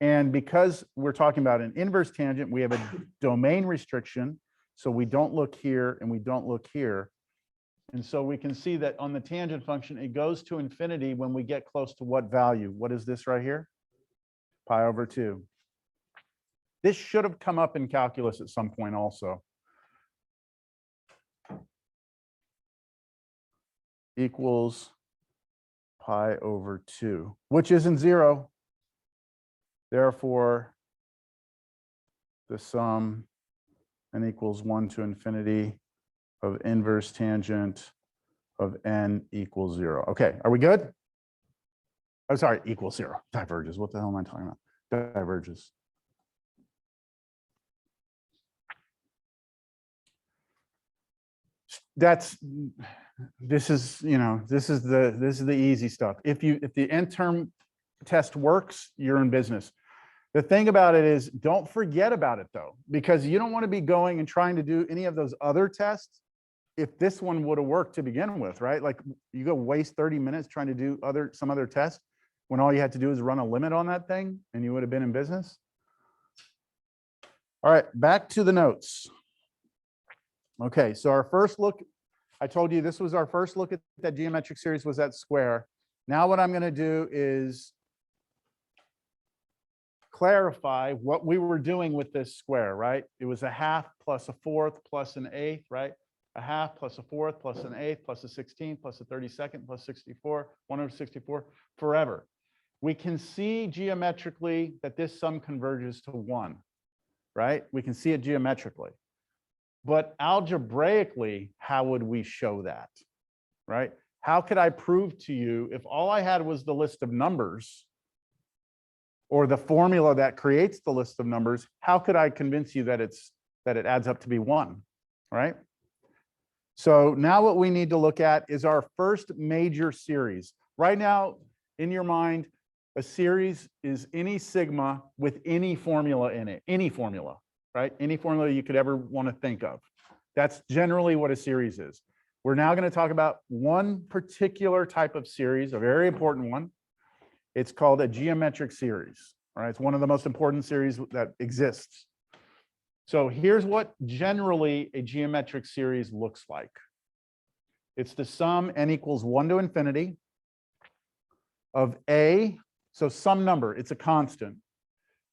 [SPEAKER 2] And because we're talking about an inverse tangent, we have a domain restriction. So we don't look here and we don't look here. And so we can see that on the tangent function, it goes to infinity when we get close to what value? What is this right here? Pi over 2. This should have come up in calculus at some point also. Equals pi over 2, which isn't 0. Therefore, the sum n equals 1 to infinity of inverse tangent of n equals 0. Okay, are we good? Oh, sorry, equals 0. Diverges. What the hell am I talking about? Diverges. This is the easy stuff. If the nth term test works, you're in business. The thing about it is, don't forget about it though, because you don't want to be going and trying to do any of those other tests if this one would have worked to begin with, right? Like you go waste 30 minutes trying to do some other test when all you had to do is run a limit on that thing and you would have been in business. All right, back to the notes. Okay, so our first look, I told you this was our first look at that geometric series was that square. Now what I'm going to do is clarify what we were doing with this square, right? It was a half plus a fourth plus an eighth, right? A half plus a fourth plus an eighth plus a 16th plus a 32nd plus 64, 1/64, forever. We can see geometrically that this sum converges to 1, right? We can see it geometrically. But algebraically, how would we show that, right? How could I prove to you if all I had was the list of numbers or the formula that creates the list of numbers, how could I convince you that it adds up to be 1, right? So now what we need to look at is our first major series. Right now, in your mind, a series is any sigma with any formula in it, any formula, right? Any formula you could ever want to think of. That's generally what a series is. We're now going to talk about one particular type of series, a very important one. It's called a geometric series. All right, it's one of the most important series that exists. So here's what generally a geometric series looks like. It's the sum n equals 1 to infinity of a, so some number, it's a constant,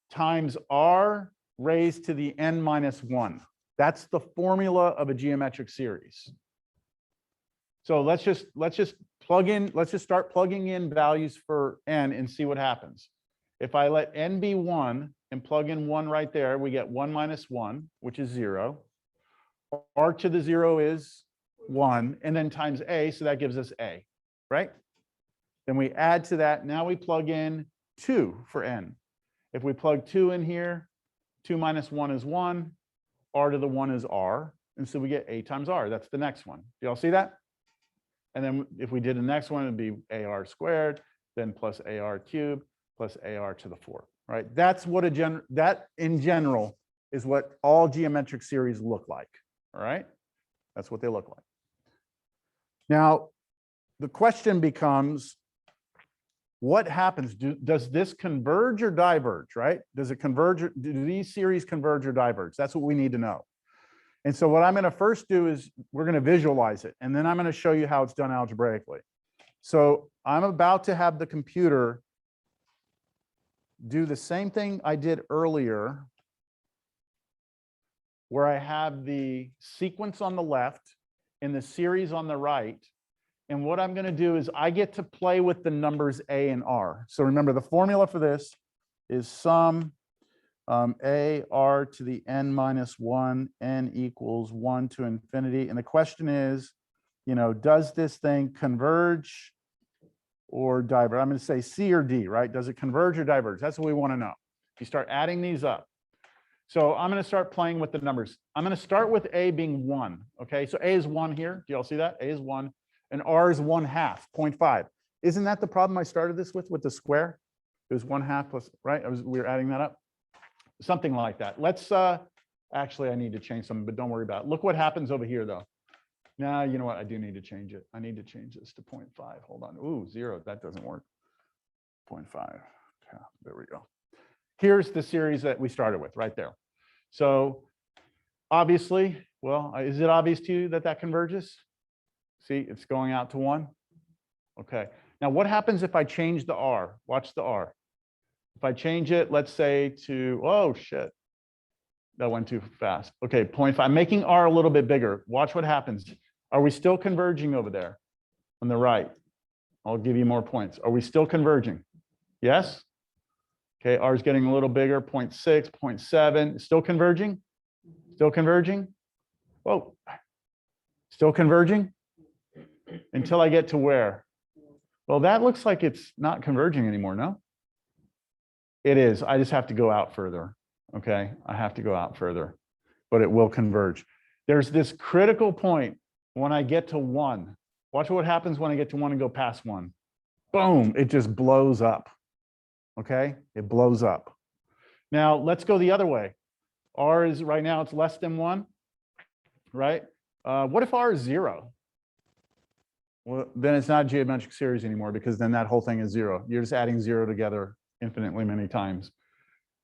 [SPEAKER 2] times r raised to the n minus 1. That's the formula of a geometric series. So let's just start plugging in values for n and see what happens. If I let n be 1 and plug in 1 right there, we get 1 minus 1, which is 0. R to the 0 is 1, and then times a, so that gives us a, right? Then we add to that, now we plug in 2 for n. If we plug 2 in here, 2 minus 1 is 1, r to the 1 is r, and so we get a times r. That's the next one. Do y'all see that? And then if we did the next one, it'd be ar squared, then plus ar cubed, plus ar to the 4th, right? That's what that in general is what all geometric series look like, all right? That's what they look like. Now, the question becomes, what happens? Does this converge or diverge, right? Does it converge? Do these series converge or diverge? That's what we need to know. And so what I'm going to first do is we're going to visualize it, and then I'm going to show you how it's done algebraically. So I'm about to have the computer do the same thing I did earlier, where I have the sequence on the left and the series on the right. And what I'm going to do is I get to play with the numbers a and r. So remember, the formula for this is sum a r to the n minus 1, n equals 1 to infinity. And the question is, does this thing converge or diverge? I'm going to say C or D, right? Does it converge or diverge? That's what we want to know. You start adding these up. So I'm going to start playing with the numbers. I'm going to start with a being 1. Okay, so a is 1 here. Do y'all see that? A is 1. And r is 1/2, 0.5. Isn't that the problem I started this with the square? It was 1/2 plus, right? We were adding that up. Something like that. Let's, actually, I need to change something, but don't worry about it. Look what happens over here, though. Now, you know what? I do need to change it. I need to change this to 0.5. Hold on. Ooh, 0. That doesn't work. 0.5. Yeah, there we go. Here's the series that we started with right there. So obviously, well, is it obvious to you that that converges? See, it's going out to 1. Okay. Now, what happens if I change the r? Watch the r. If I change it, let's say to, oh, shit. That went too fast. Okay, 0.5. I'm making r a little bit bigger. Watch what happens. Are we still converging over there on the right? I'll give you more points. Are we still converging? Yes? Okay, r is getting a little bigger, 0.6, 0.7. Still converging? Still converging? Whoa. Still converging? Until I get to where? Well, that looks like it's not converging anymore, no? It is. I just have to go out further. Okay, I have to go out further, but it will converge. There's this critical point when I get to 1. Watch what happens when I get to 1 and go past 1. Boom, it just blows up. Okay, it blows up. Now let's go the other way. R is right now, it's less than 1, right? What if R is 0? Well, then it's not a geometric series anymore, because then that whole thing is 0. You're just adding 0 together infinitely many times.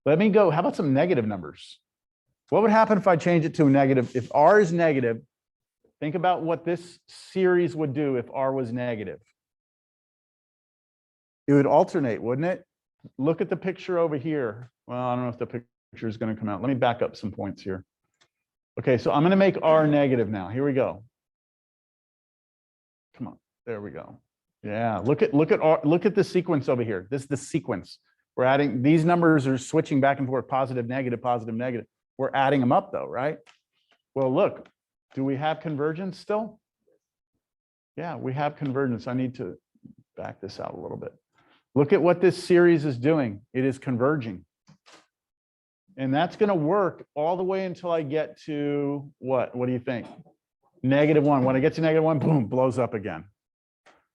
[SPEAKER 2] Let me go. How about some negative numbers? What would happen if I change it to a negative? If R is negative, think about what this series would do if R was negative. It would alternate, wouldn't it? Look at the picture over here. Well, I don't know if the picture is going to come out. Let me back up some points here. Okay, so I'm going to make R negative now. Here we go. Come on, there we go. Yeah, look at the sequence over here. This is the sequence. We're adding, these numbers are switching back and forth, positive, negative, positive, negative. We're adding them up though, right? Well, look, do we have convergence still? Yeah, we have convergence. I need to back this out a little bit. Look at what this series is doing. It is converging. And that's going to work all the way until I get to what? What do you think? -1. When I get to -1, boom, blows up again.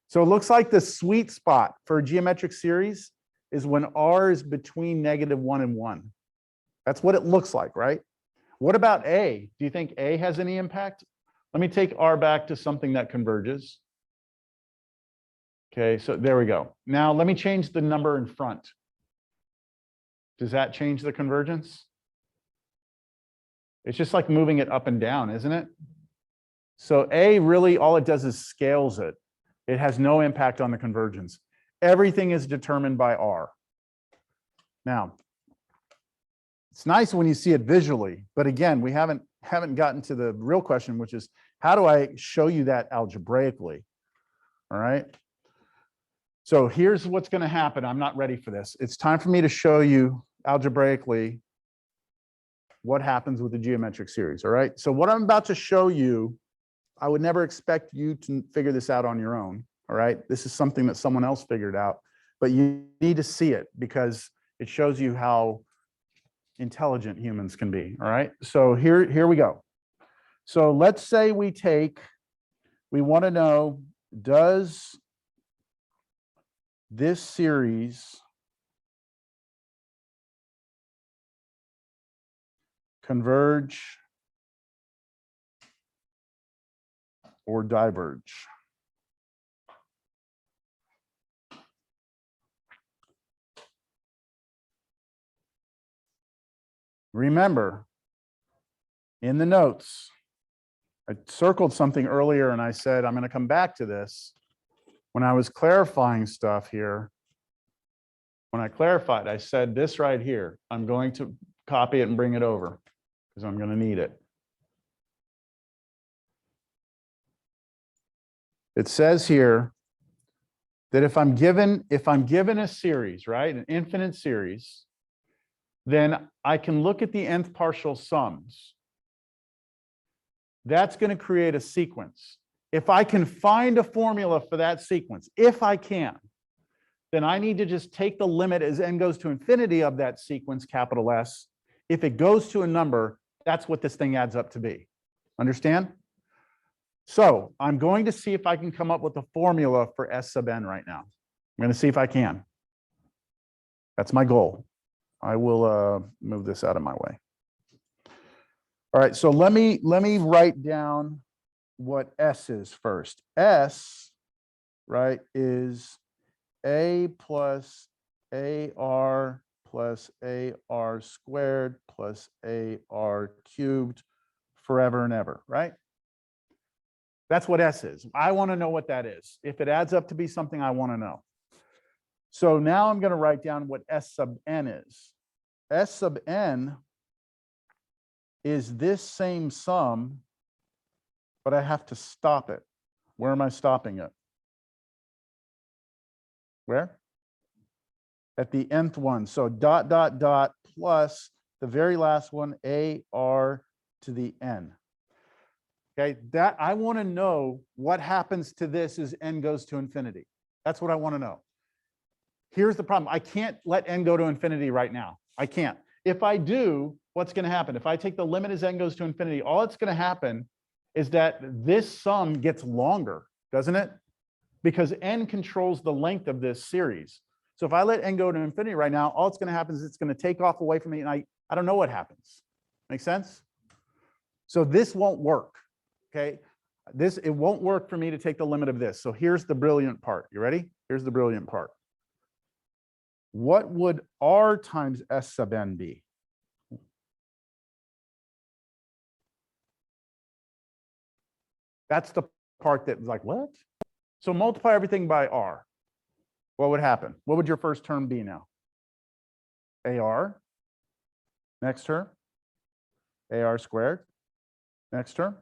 [SPEAKER 2] So it looks like the sweet spot for a geometric series is when R is between -1 and 1. That's what it looks like, right? What about A? Do you think A has any impact? Let me take R back to something that converges. Okay, so there we go. Now let me change the number in front. Does that change the convergence? It's just like moving it up and down, isn't it? So A really, all it does is scales it. It has no impact on the convergence. Everything is determined by R. Now, it's nice when you see it visually, but again, we haven't gotten to the real question, which is how do I show you that algebraically? All right. So here's what's going to happen. I'm not ready for this. It's time for me to show you algebraically what happens with the geometric series. All right. So what I'm about to show you, I would never expect you to figure this out on your own. All right. This is something that someone else figured out, but you need to see it because it shows you how intelligent humans can be. All right. So here we go. So let's say we want to know, does this series converge or diverge? Remember, in the notes, I circled something earlier and I said, I'm going to come back to this. When I was clarifying stuff here, when I clarified, I said this right here. I'm going to copy it and bring it over because I'm going to need it. It says here that if I'm given a series, right, an infinite series, then I can look at the nth partial sums. That's going to create a sequence. If I can find a formula for that sequence, if I can, then I need to just take the limit as n goes to infinity of that sequence, capital S. If it goes to a number, that's what this thing adds up to be. Understand? So I'm going to see if I can come up with a formula for S sub n right now. I'm going to see if I can. That's my goal. I will move this out of my way. All right, so let me write down what S is first. S, right, is A plus AR plus AR squared plus AR cubed forever and ever, right? That's what S is. I want to know what that is. If it adds up to be something I want to know. So now I'm going to write down what S sub n is. S sub n is this same sum, but I have to stop it. Where am I stopping it? Where? At the nth one. So dot, dot, dot, plus the very last one, AR to the n. Okay, that I want to know what happens to this as n goes to infinity. That's what I want to know. Here's the problem. I can't let n go to infinity right now. I can't. If I do, what's going to happen? If I take the limit as n goes to infinity, all it's going to happen is that this sum gets longer, doesn't it? Because n controls the length of this series. So if I let n go to infinity right now, all it's going to happen is it's going to take off away from me, and I don't know what happens. Make sense? So this won't work. Okay, it won't work for me to take the limit of this. So here's the brilliant part. You ready? Here's the brilliant part. What would R times S sub n be? That's the part that was like, what? So multiply everything by R. What would happen? What would your first term be now? AR. Next term, AR squared. Next term,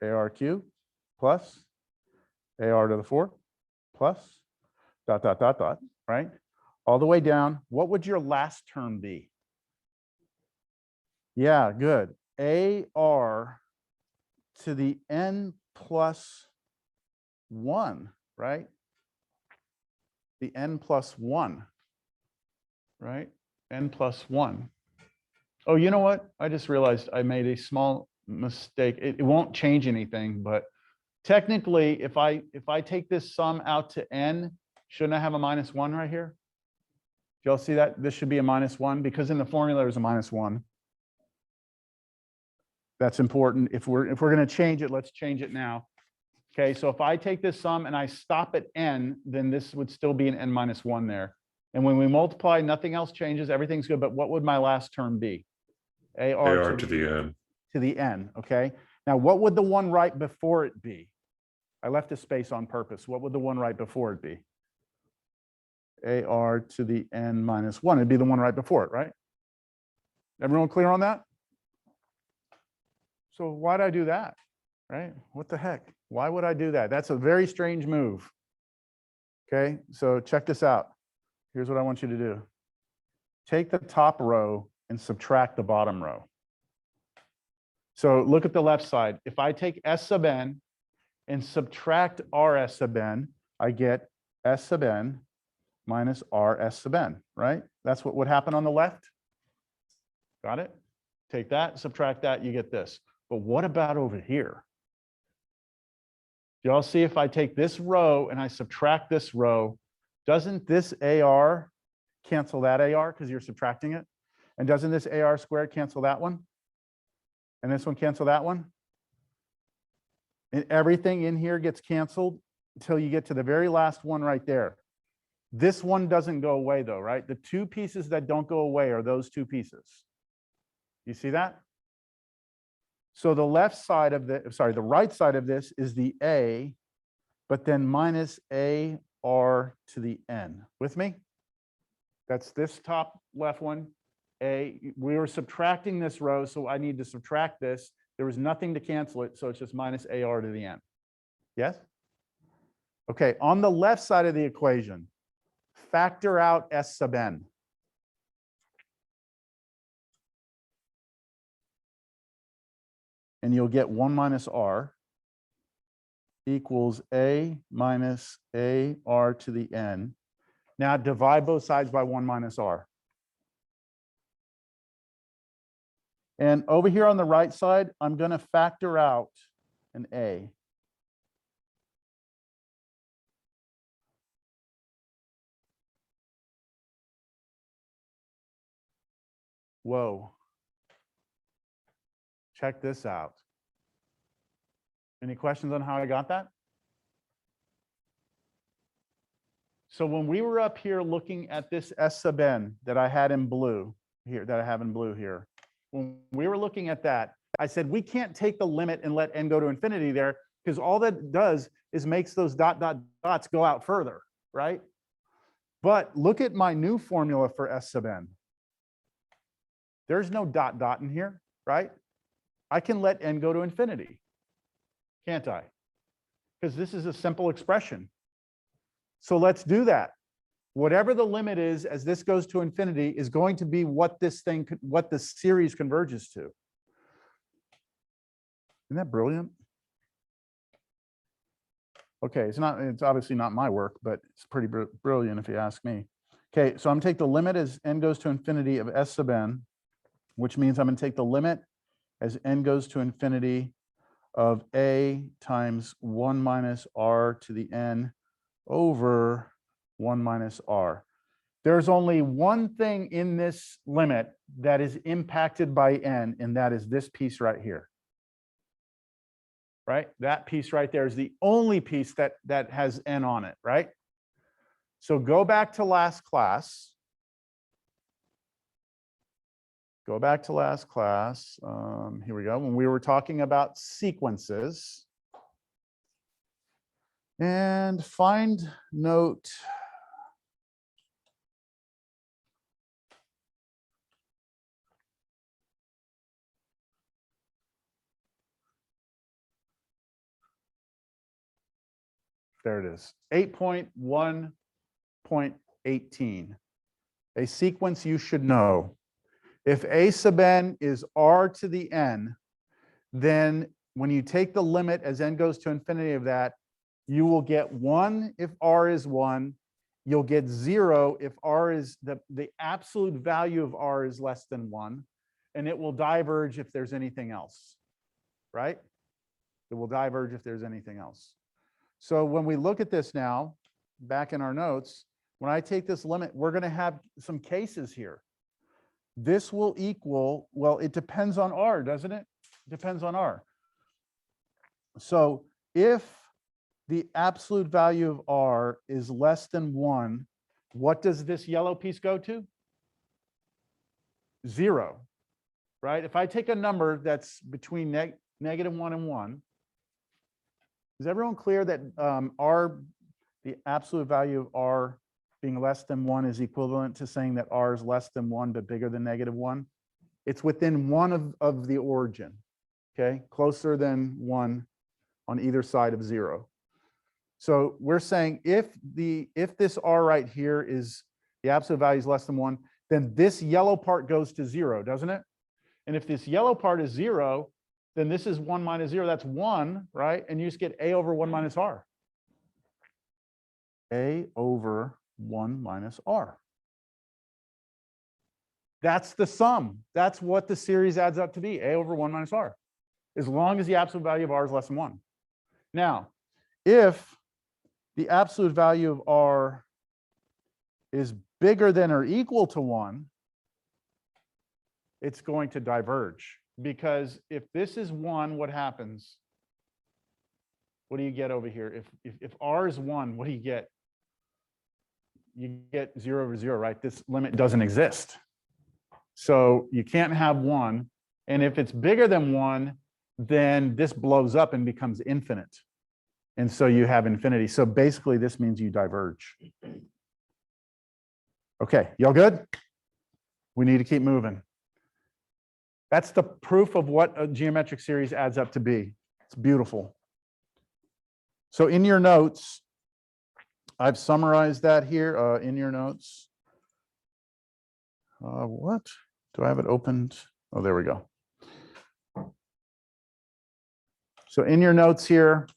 [SPEAKER 2] AR cubed plus AR to the 4 plus dot, dot, dot, dot, right? All the way down. What would your last term be? Yeah, good. AR to the n plus 1, right? The n plus 1, right? N plus 1. Oh, you know what? I just realized I made a small mistake. It won't change anything, but technically, if I take this sum out to n, shouldn't I have a minus 1 right here? Do y'all see that? This should be a minus 1 because in the formula there's a minus 1. That's important. If we're going to change it, let's change it now. Okay, so if I take this sum and I stop at n, then this would still be an n minus 1 there. And when we multiply, nothing else changes. Everything's good. But what would my last term be?
[SPEAKER 4] AR to the n.
[SPEAKER 2] To the n. Okay. Now, what would the one right before it be? I left a space on purpose. What would the one right before it be? AR to the n minus 1. It'd be the one right before it, right? Everyone clear on that? So why'd I do that? Right? What the heck? Why would I do that? That's a very strange move. Okay, so check this out. Here's what I want you to do. Take the top row and subtract the bottom row. So look at the left side. If I take S sub n and subtract RS sub n, I get S sub n minus RS sub n, right? That's what would happen on the left. Got it? Take that, subtract that, you get this. But what about over here? Do y'all see if I take this row and I subtract this row, doesn't this AR cancel that AR because you're subtracting it? And doesn't this AR squared cancel that one? And this one cancel that one? And everything in here gets canceled until you get to the very last one right there. This one doesn't go away though, right? The two pieces that don't go away are those two pieces. You see that? So the left side of the, sorry, the right side of this is the A, but then minus AR to the N. With me? That's this top left one. A, we were subtracting this row, so I need to subtract this. There was nothing to cancel it, so it's just minus AR to the N. Yes? Okay, on the left side of the equation, factor out S sub n. And you'll get 1 minus r equals A minus AR to the N. Now divide both sides by 1 minus r. And over here on the right side, I'm going to factor out an A. Whoa. Check this out. Any questions on how I got that? So when we were up here looking at this S sub n that I had in blue here, that I have in blue here, when we were looking at that, I said, we can't take the limit and let n go to infinity there because all that does is makes those dot, dot, dots go out further, right? But look at my new formula for S sub n. There's no dot, dot in here, right? I can let n go to infinity, can't I? Because this is a simple expression. So let's do that. Whatever the limit is as this goes to infinity is going to be what this thing, what the series converges to. Isn't that brilliant? Okay, it's obviously not my work, but it's pretty brilliant if you ask me. Okay, so I'm gonna take the limit as n goes to infinity of S sub n, which means I'm gonna take the limit as n goes to infinity of A times 1 minus r to the n over 1 minus r. There's only one thing in this limit that is impacted by n, and that is this piece right here. Right? That piece right there is the only piece that has n on it, right? So go back to last class. Go back to last class. Here we go. When we were talking about sequences. And find note There it is. 8.1.18. A sequence you should know. If a sub n is r to the n, then when you take the limit as n goes to infinity of that, you will get 1 if r is 1. You'll get 0 if r is the absolute value of r is less than 1. And it will diverge if there's anything else, right? It will diverge if there's anything else. So when we look at this now, back in our notes, when I take this limit, we're going to have some cases here. This will equal, well, it depends on r, doesn't it? It depends on r. So if the absolute value of r is less than 1, what does this yellow piece go to? 0, right? If I take a number that's between -1 and 1, is everyone clear that the absolute value of r being less than 1 is equivalent to saying that r is less than 1 but bigger than -1? It's within 1 of the origin, okay? Closer than 1 on either side of 0. So we're saying if this r right here is the absolute value is less than 1, then this yellow part goes to 0, doesn't it? And if this yellow part is 0, then this is 1 minus 0. That's 1, right? And you just get a over 1 minus r. A over 1 minus r. That's the sum. That's what the series adds up to be, a over 1 minus r, as long as the absolute value of r is less than 1. Now, if the absolute value of r is bigger than or equal to 1, it's going to diverge. Because if this is 1, what happens? What do you get over here? If r is 1, what do you get? You get 0 over 0, right? This limit doesn't exist. So you can't have 1. And if it's bigger than 1, then this blows up and becomes infinite. And so you have infinity. So basically, this means you diverge. Okay, y'all good? We need to keep moving. That's the proof of what a geometric series adds up to be. It's beautiful. So in your notes, I've summarized that here in your notes. What? Do I have it opened? Oh, there we go. So in your notes here,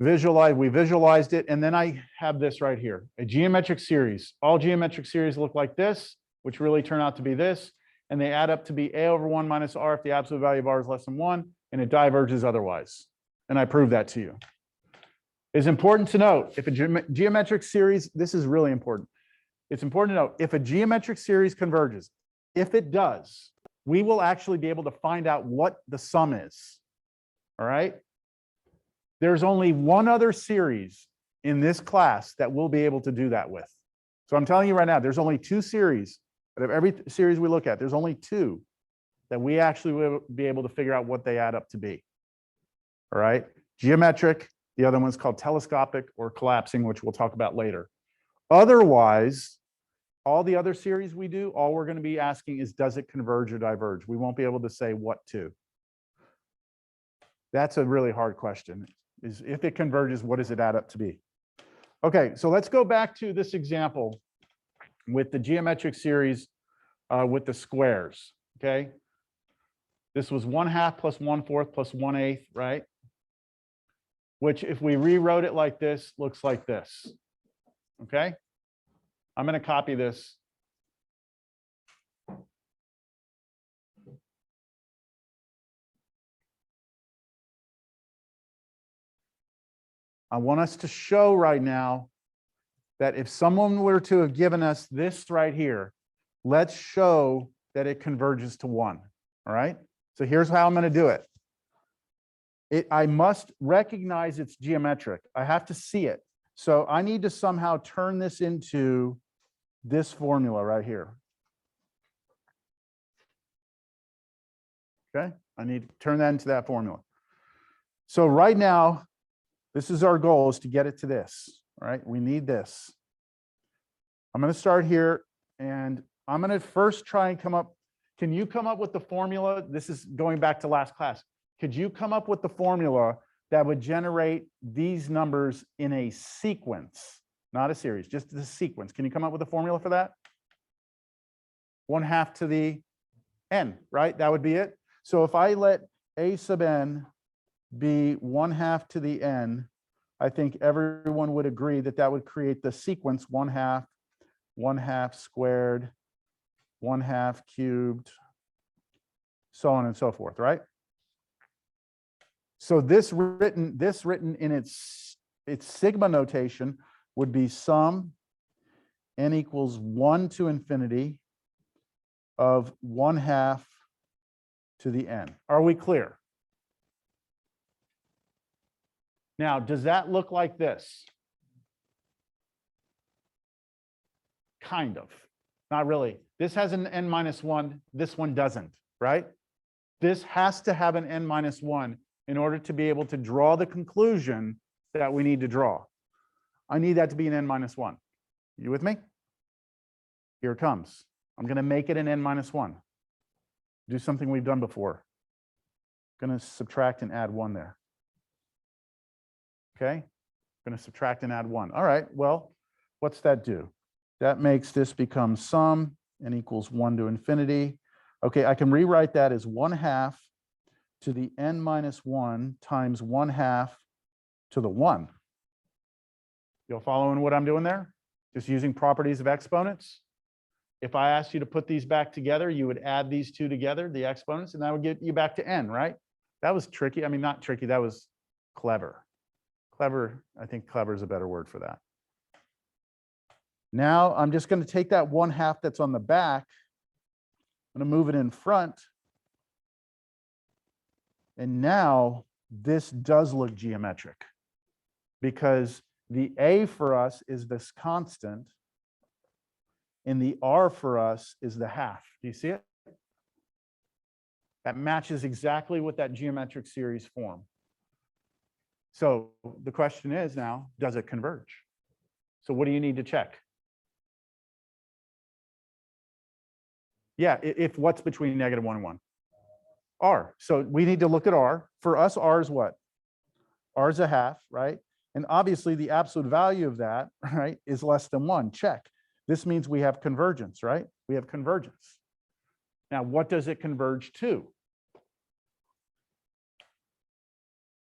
[SPEAKER 2] we visualized it, and then I have this right here, a geometric series. All geometric series look like this, which really turn out to be this, and they add up to be a over 1 minus r if the absolute value of r is less than 1, and it diverges otherwise. And I proved that to you. It's important to note, if a geometric series, this is really important. It's important to note, if a geometric series converges, if it does, we will actually be able to find out what the sum is, all right? There's only one other series in this class that we'll be able to do that with. So I'm telling you right now, there's only 2 series. Out of every series we look at, there's only 2 that we actually will be able to figure out what they add up to be. All right? Geometric, the other one's called telescopic or collapsing, which we'll talk about later. Otherwise, all the other series we do, all we're going to be asking is, does it converge or diverge? We won't be able to say what to. That's a really hard question. Is if it converges, what does it add up to be? Okay, so let's go back to this example with the geometric series with the squares, okay? This was 1/2 plus 1/4 plus 1/8, right? Which if we rewrote it like this, looks like this, okay? I'm going to copy this. I want us to show right now that if someone were to have given us this right here, let's show that it converges to 1, all right? So here's how I'm going to do it. I must recognize it's geometric. I have to see it. So I need to somehow turn this into this formula right here. Okay, I need to turn that into that formula. So right now, this is our goal, is to get it to this, all right? We need this. I'm going to start here, and I'm going to first try and come up. Can you come up with the formula? This is going back to last class. Could you come up with the formula that would generate these numbers in a sequence, not a series, just the sequence. Can you come up with a formula for that? 1/2 to the n, right? That would be it. So if I let a sub n be 1/2 to the n, I think everyone would agree that that would create the sequence 1/2, 1/2 squared, 1/2 cubed, so on and so forth, right? So this written in its sigma notation would be sum n equals 1 to infinity of 1/2 to the n. Are we clear? Now, does that look like this? Kind of. Not really. This has an n minus 1. This one doesn't, right? This has to have an n minus 1 in order to be able to draw the conclusion that we need to draw. I need that to be an n minus 1. You with me? Here it comes. I'm going to make it an n minus 1. Do something we've done before. Going to subtract and add 1 there. Okay? Going to subtract and add 1. All right, well, what's that do? That makes this become sum n equals 1 to infinity. Okay, I can rewrite that as 1/2 to the n minus 1 times 1/2 to the 1. You'll following what I'm doing there? Just using properties of exponents. If I asked you to put these back together, you would add these two together, the exponents, and that would get you back to n, right? That was tricky. I mean, not tricky, that was clever. Clever, I think clever is a better word for that. Now I'm just going to take that 1/2 that's on the back. I'm going to move it in front. And now this does look geometric because the a for us is this constant and the r for us is the half. Do you see it? That matches exactly what that geometric series form. So the question is now, does it converge? So what do you need to check? Yeah, if what's between -1 and 1? R. So we need to look at R. For us, R is what? R is a half, right? And obviously the absolute value of that, right, is less than 1. Check. This means we have convergence, right? We have convergence. Now, what does it converge to?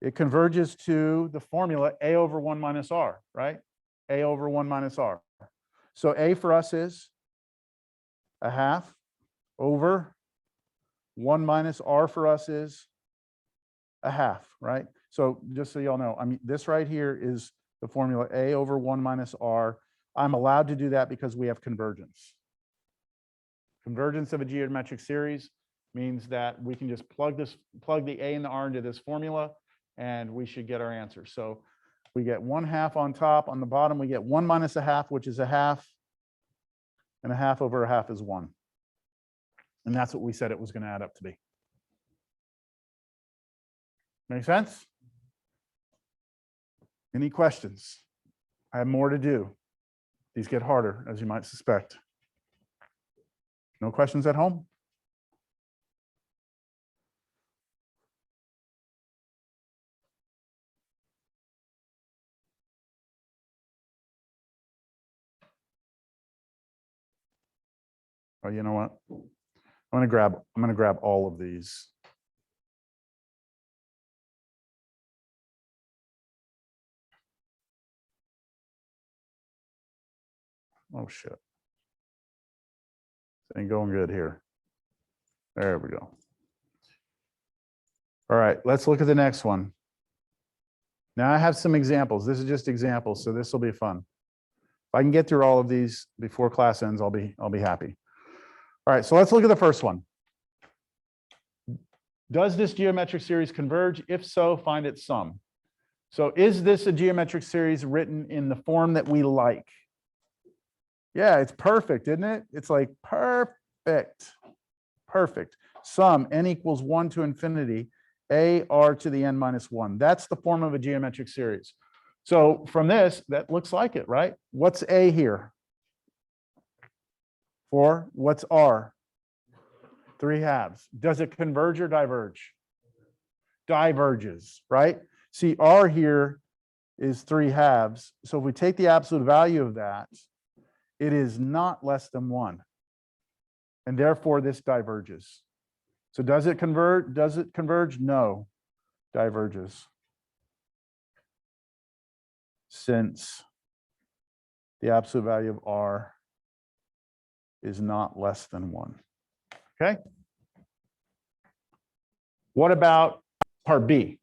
[SPEAKER 2] It converges to the formula a over 1 minus r, right? A over 1 minus r. So a for us is a half over 1 minus r for us is a half, right? So just so y'all know, I mean, this right here is the formula a over 1 minus r. I'm allowed to do that because we have convergence. Convergence of a geometric series means that we can just plug the a and the r into this formula, and we should get our answer. So we get 1/2 on top. On the bottom, we get 1 minus a half, which is a half, and a half over a half is 1. And that's what we said it was going to add up to be. Make sense? Any questions? I have more to do. These get harder, as you might suspect. No questions at home? Oh, you know what? I'm gonna grab all of these. Oh shit. This ain't going good here. There we go. All right, let's look at the next one. Now I have some examples. This is just examples, so this will be fun. If I can get through all of these before class ends, I'll be happy. All right, so let's look at the first one. Does this geometric series converge? If so, find its sum. So is this a geometric series written in the form that we like? Yeah, it's perfect, isn't it? It's like perfect. Perfect. Sum n equals 1 to infinity, a r to the n minus 1. That's the form of a geometric series. So from this, that looks like it, right? What's a here? 4. What's r? 3/2. Does it converge or diverge? Diverges, right? See, R here is 3/2. So if we take the absolute value of that, it is not less than 1. And therefore this diverges. So does it convert? Does it converge? No, diverges. Since the absolute value of R is not less than 1. Okay. What about part B?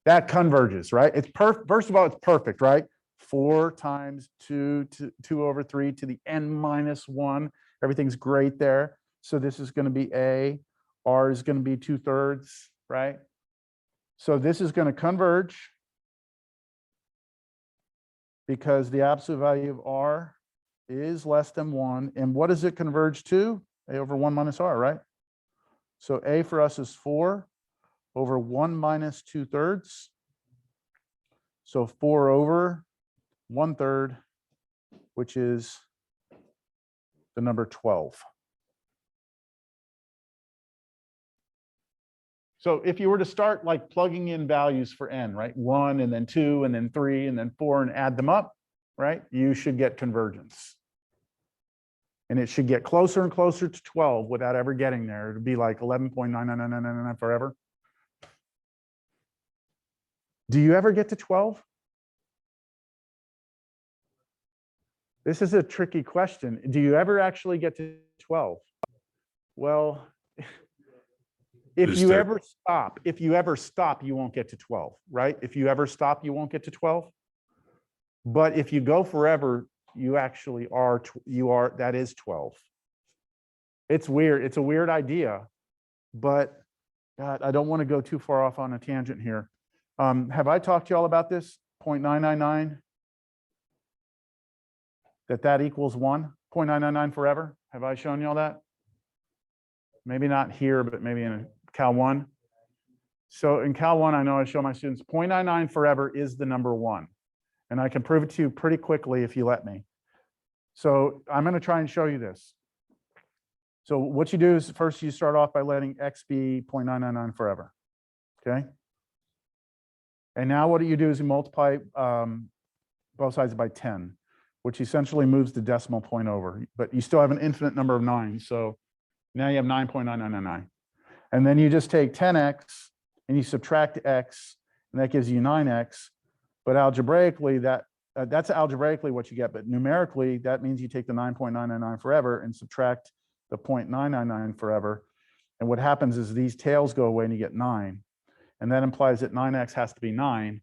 [SPEAKER 2] That converges, right? It's perfect. First of all, it's perfect, right? 4 times 2 to 2 over 3 to the n minus 1. Everything's great there. So this is going to be A. R is going to be 2/3, right? So this is going to converge because the absolute value of R is less than 1. And what does it converge to? A over 1 minus R, right? So A for us is 4 over 1 minus 2/3. So 4 over 1/3, which is the number 12. So if you were to start like plugging in values for n, right? 1 and then 2 and then 3 and then 4 and add them up, right? You should get convergence. And it should get closer and closer to 12 without ever getting there. It'd be like 11.99999 forever. Do you ever get to 12? This is a tricky question. Do you ever actually get to 12? Well, if
[SPEAKER 4] Is
[SPEAKER 2] you
[SPEAKER 4] there-
[SPEAKER 2] ever stop, you won't get to 12, right? If you ever stop, you won't get to 12. But if you go forever, you actually are, that is 12. It's weird. It's a weird idea, but God, I don't want to go too far off on a tangent here. Have I talked to you all about this? 0.999? That equals 1, 0.999 forever. Have I shown you all that? Maybe not here, but maybe in Cal 1. So in Cal 1, I know I show my students 0.99 forever is the number 1. And I can prove it to you pretty quickly if you let me. So I'm going to try and show you this. So what you do is first you start off by letting x be 0.999 forever. Okay. And now what you do is you multiply both sides by 10, which essentially moves the decimal point over, but you still have an infinite number of 9. So now you have 9.9999. And then you just take 10x and you subtract x, and that gives you 9x. But algebraically, that's algebraically what you get. But numerically, that means you take the 9.999 forever and subtract the 0.999 forever. And what happens is these tails go away and you get 9. And that implies that 9x has to be 9,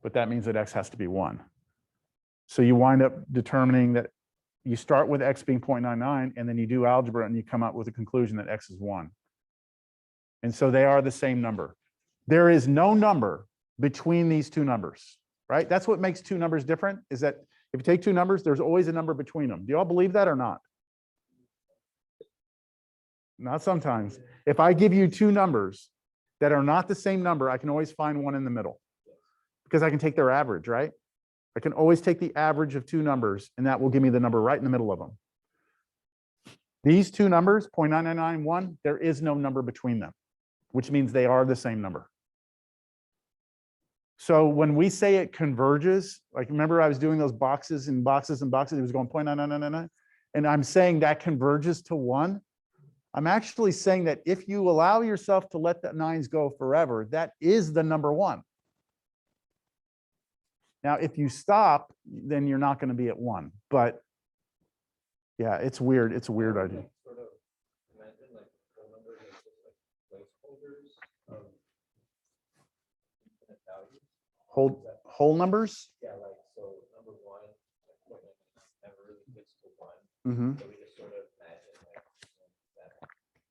[SPEAKER 2] but that means that x has to be 1. So you wind up determining that you start with x being 0.99, and then you do algebra and you come up with a conclusion that x is 1. And so they are the same number. There is no number between these two numbers, right? That's what makes two numbers different, is that if you take two numbers, there's always a number between them. Do you all believe that or not? Not sometimes. If I give you two numbers that are not the same number, I can always find one in the middle because I can take their average, right? I can always take the average of two numbers, and that will give me the number right in the middle of them. These two numbers, 0.9991, there is no number between them, which means they are the same number. So when we say it converges, like remember I was doing those boxes and boxes and boxes, it was going 0.9999, and I'm saying that converges to 1. I'm actually saying that if you allow yourself to let the 9s go forever, that is the number 1. Now, if you stop, then you're not going to be at 1. But yeah, it's weird. It's a weird idea.
[SPEAKER 5] Sort of imagine like whole numbers are just like placeholders of infinite values.
[SPEAKER 2] Whole numbers?
[SPEAKER 5] Yeah, like so number 1, like 0.99 never really gets to 1.
[SPEAKER 2] Mm-hmm.
[SPEAKER 5] So we just sort of imagine like that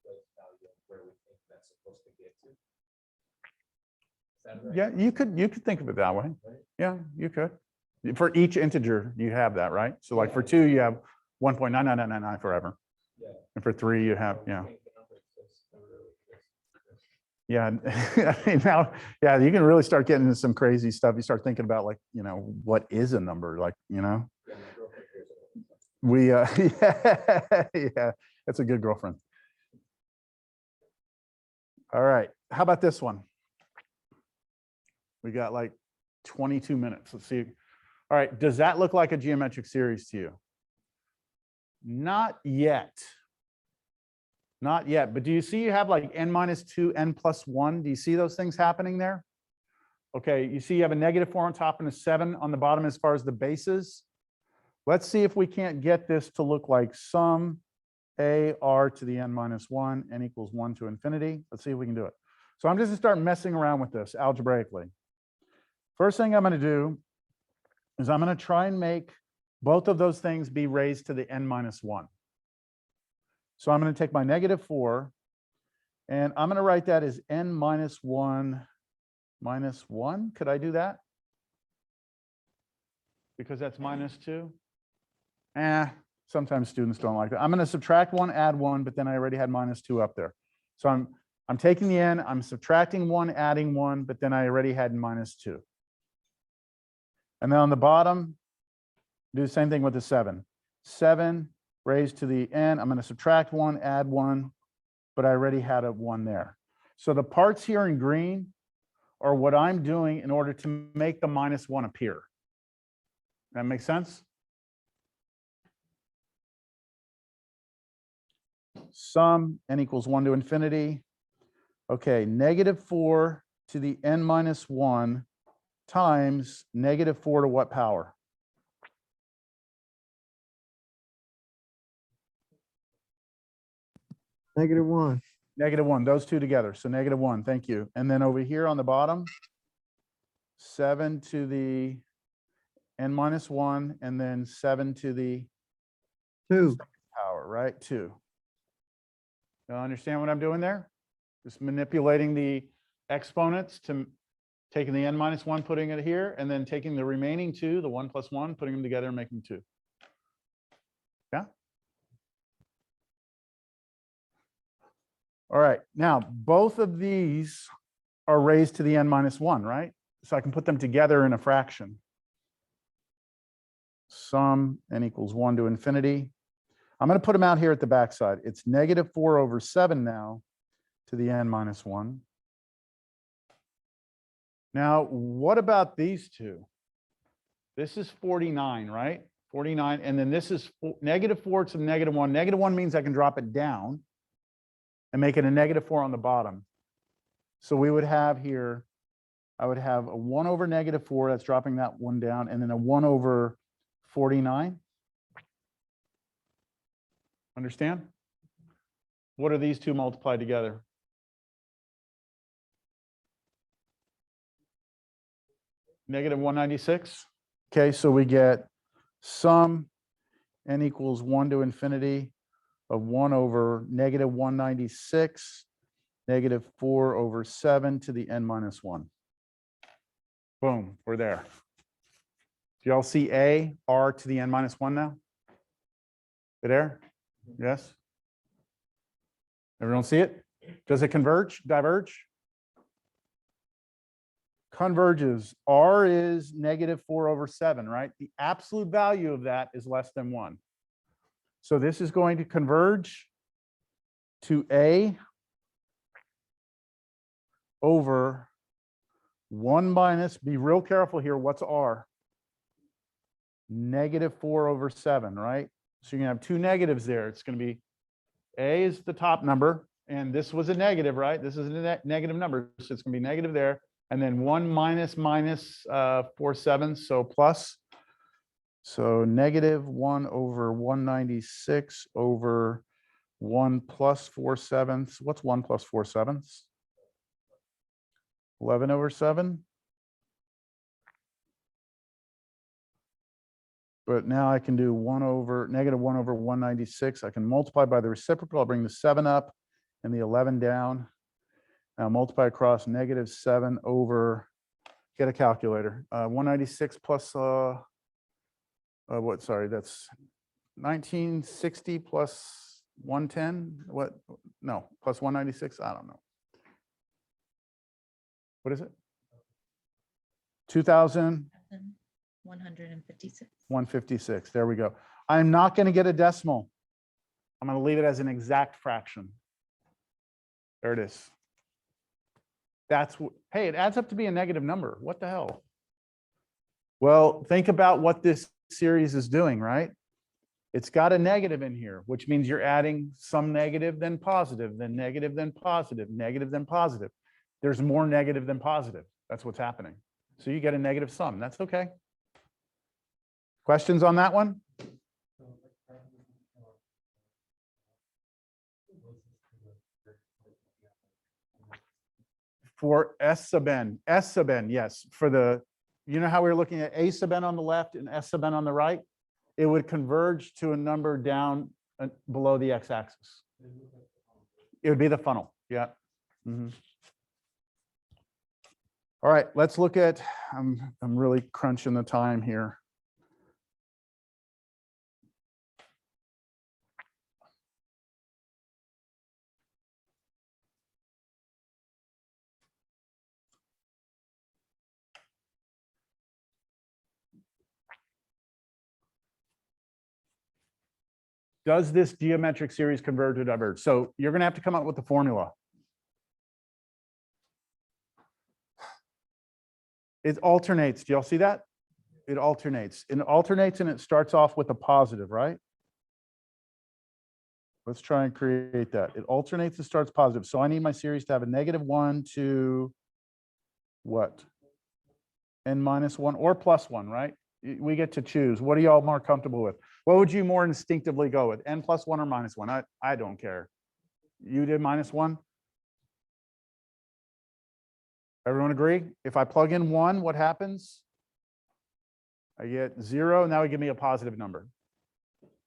[SPEAKER 5] place value of where we think that's supposed to get to. Is that right?
[SPEAKER 2] Yeah, you could think of it that way.
[SPEAKER 5] Right?
[SPEAKER 2] Yeah, you could. For each integer, you have that, right? So like for 2, you have 1.99999 forever.
[SPEAKER 5] Yeah.
[SPEAKER 2] And for 3, you have, yeah.
[SPEAKER 5] I think the number exists, never really exists.
[SPEAKER 2] Yeah, I mean, now, yeah, you can really start getting into some crazy stuff. You start thinking about like, what is a number? Like,
[SPEAKER 5] Yeah, my girlfriend hears it.
[SPEAKER 2] we, yeah, that's a good girlfriend. All right, how about this one? We got like 22 minutes. Let's see. All right, does that look like a geometric series to you? Not yet. Not yet, but do you see you have like n minus 2, n plus 1? Do you see those things happening there? Okay, you see you have a -4 on top and a 7 on the bottom as far as the bases. Let's see if we can't get this to look like sum a r to the n minus 1, n equals 1 to infinity. Let's see if we can do it. So I'm just going to start messing around with this algebraically. First thing I'm going to do is I'm going to try and make both of those things be raised to the n minus 1. So I'm going to take my -4, and I'm going to write that as n minus 1 minus 1. Could I do that? Because that's -2. Sometimes students don't like that. I'm going to subtract 1, add 1, but then I already had -2 up there. So I'm taking the n, I'm subtracting 1, adding 1, but then I already had -2. And then on the bottom, do the same thing with the 7. 7 raised to the n, I'm going to subtract 1, add 1, but I already had a 1 there. So the parts here in green are what I'm doing in order to make the -1 appear. That makes sense? Sum n equals 1 to infinity. Okay, -4 to the n minus 1 times -4 to what power?
[SPEAKER 6] -1.
[SPEAKER 2] -1, those two together. So -1, thank you. And then over here on the bottom, 7 to the n minus 1, and then 7 to the
[SPEAKER 6] 2.
[SPEAKER 2] power, right? 2. You understand what I'm doing there? Just manipulating the exponents to taking the n minus 1, putting it here, and then taking the remaining 2, the 1 plus 1, putting them together and making 2. Yeah? All right, now both of these are raised to the n minus 1, right? So I can put them together in a fraction. Sum n equals 1 to infinity. I'm going to put them out here at the backside. It's -4 over 7 now to the n minus 1. Now, what about these two? This is 49, right? 49, and then this is -4 to the -1. -1 means I can drop it down and make it a -4 on the bottom. So we would have here, I would have a 1 over -4, that's dropping that one down, and then a 1 over 49. Understand? What are these two multiplied together? -196. Okay, so we get sum n equals 1 to infinity of 1 over -196, -4 over 7 to the n minus 1. Boom, we're there. Do y'all see a r to the n minus 1 now? You there? Yes? Everyone see it? Does it converge, diverge? Converges. R is -4 over 7, right? The absolute value of that is less than 1. So this is going to converge to A over 1 minus, be real careful here, what's R? -4 over 7, right? So you're going to have two negatives there. It's going to be A is the top number, and this was a negative, right? This is a negative number, so it's going to be negative there. And then 1 minus 4/7, so plus. So -1 over 196 over 1 plus 4/7. What's 1 plus 4/7? 11 over 7. But now I can do -1 over 196. I can multiply by the reciprocal. I'll bring the 7 up and the 11 down. Now multiply across -7 over, get a calculator. 196 plus, what, sorry, that's 1960 plus 110, what, no, plus 196, I don't know. What is it?
[SPEAKER 7] 156.
[SPEAKER 2] 156, there we go. I'm not going to get a decimal. I'm going to leave it as an exact fraction. There it is. That's, hey, it adds up to be a negative number. What the hell? Well, think about what this series is doing, right? It's got a negative in here, which means you're adding some negative, then positive, then negative, then positive, negative, then positive. There's more negative than positive. That's what's happening. So you get a negative sum. That's okay. Questions on that one? For S sub n, yes. For the, you know how we were looking at A sub n on the left and S sub n on the right? It would converge to a number down below the x-axis. It would be the funnel, yeah. Mhm. All right, let's look at, I'm really crunching the time here. Does this geometric series converge or diverge? So you're going to have to come up with the formula. It alternates. Do y'all see that? It alternates. It alternates and it starts off with a positive, right? Let's try and create that. It alternates and starts positive. So I need my series to have a -1 to what? n-1 or +1, right? We get to choose. What are y'all more comfortable with? What would you more instinctively go with? n+1 or -1? I don't care. You did -1? Everyone agree? If I plug in 1, what happens? I get 0. Now it give me a positive number.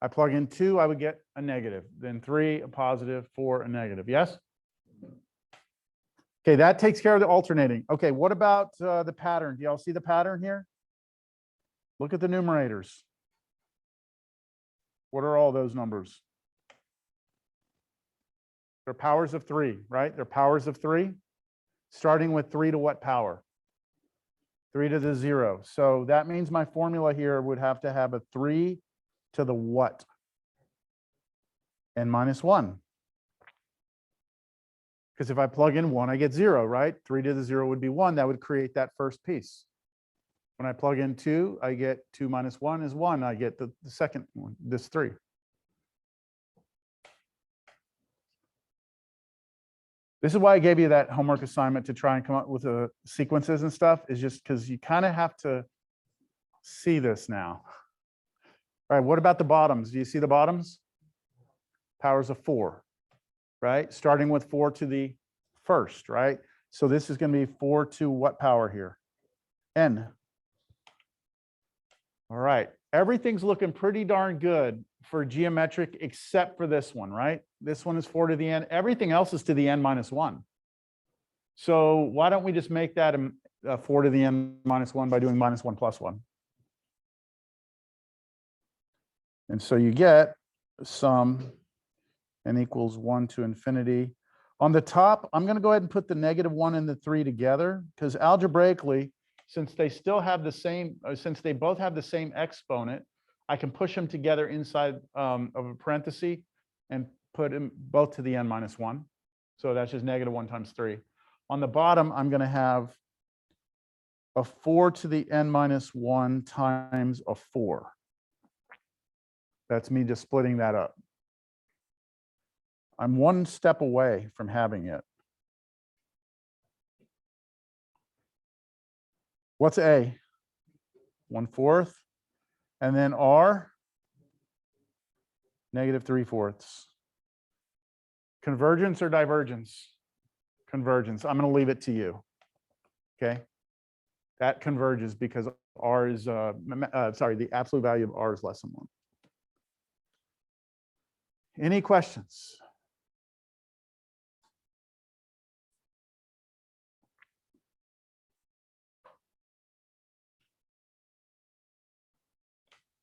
[SPEAKER 2] I plug in 2, I would get a negative. Then 3, a positive, 4, a negative. Yes? Okay, that takes care of the alternating. Okay, what about the pattern? Do y'all see the pattern here? Look at the numerators. What are all those numbers? They're powers of 3, right? They're powers of 3. Starting with 3 to what power? 3 to the 0. So that means my formula here would have to have a 3 to the what? n-1. Because if I plug in 1, I get 0, right? 3 to the 0 would be 1. That would create that first piece. When I plug in 2, I get 2 minus 1 is 1. I get the second one, this 3. This is why I gave you that homework assignment to try and come up with sequences and stuff, is just because you kind of have to see this now. All right, what about the bottoms? Do you see the bottoms? Powers of 4, right? Starting with 4 to the first, right? So this is going to be 4 to what power here? N. All right, everything's looking pretty darn good for geometric except for this one, right? This one is 4 to the n. Everything else is to the n-1. So why don't we just make that 4 to the n-1 by doing -1 plus 1? And so you get sum n equals 1 to infinity. On the top, I'm going to go ahead and put the -1 and the 3 together, because algebraically, since they still have the same, since they both have the same exponent, I can push them together inside of a parenthesis and put them both to the n-1. So that's just -1 times 3. On the bottom, I'm going to have a 4 to the n-1 times a 4. That's me just splitting that up. I'm one step away from having it. What's A? 1/4. And then R? -3/4. Convergence or divergence? Convergence. I'm going to leave it to you. Okay. That converges because R is, sorry, the absolute value of R is less than 1. Any questions?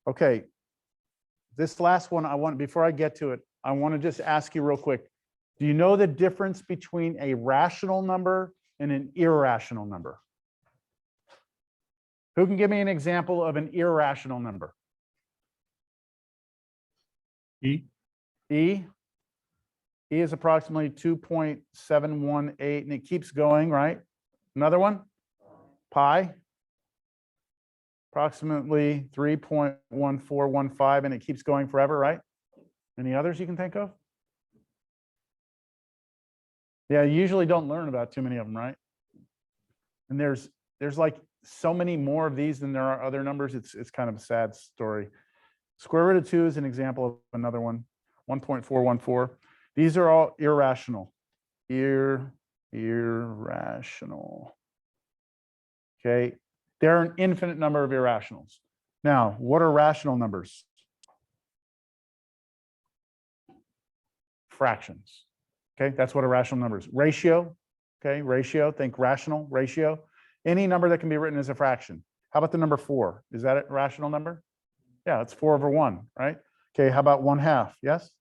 [SPEAKER 2] Okay, this last one, before I get to it, I want to just ask you real quick. Do you know the difference between a rational number and an irrational number? Who can give me an example of an irrational number?
[SPEAKER 1] E.
[SPEAKER 2] E? E is approximately 2.718, and it keeps going, right? Another one? Pi. Approximately 3.1415, and it keeps going forever, right? Any others you can think of? Yeah, you usually don't learn about too many of them, right? And there's like so many more of these than there are other numbers. It's kind of a sad story. Square root of 2 is an example of another one, 1.414. These are all irrational. Irrational. Okay, there are an infinite number of irrationals. Now, what are rational numbers? Fractions. Okay, that's what a rational number is. Ratio, okay, ratio, think rational, ratio. Any number that can be written as a fraction. How about the number 4? Is that a rational number? Yeah, it's 4/1, right? Okay, how about 1/2? Yes?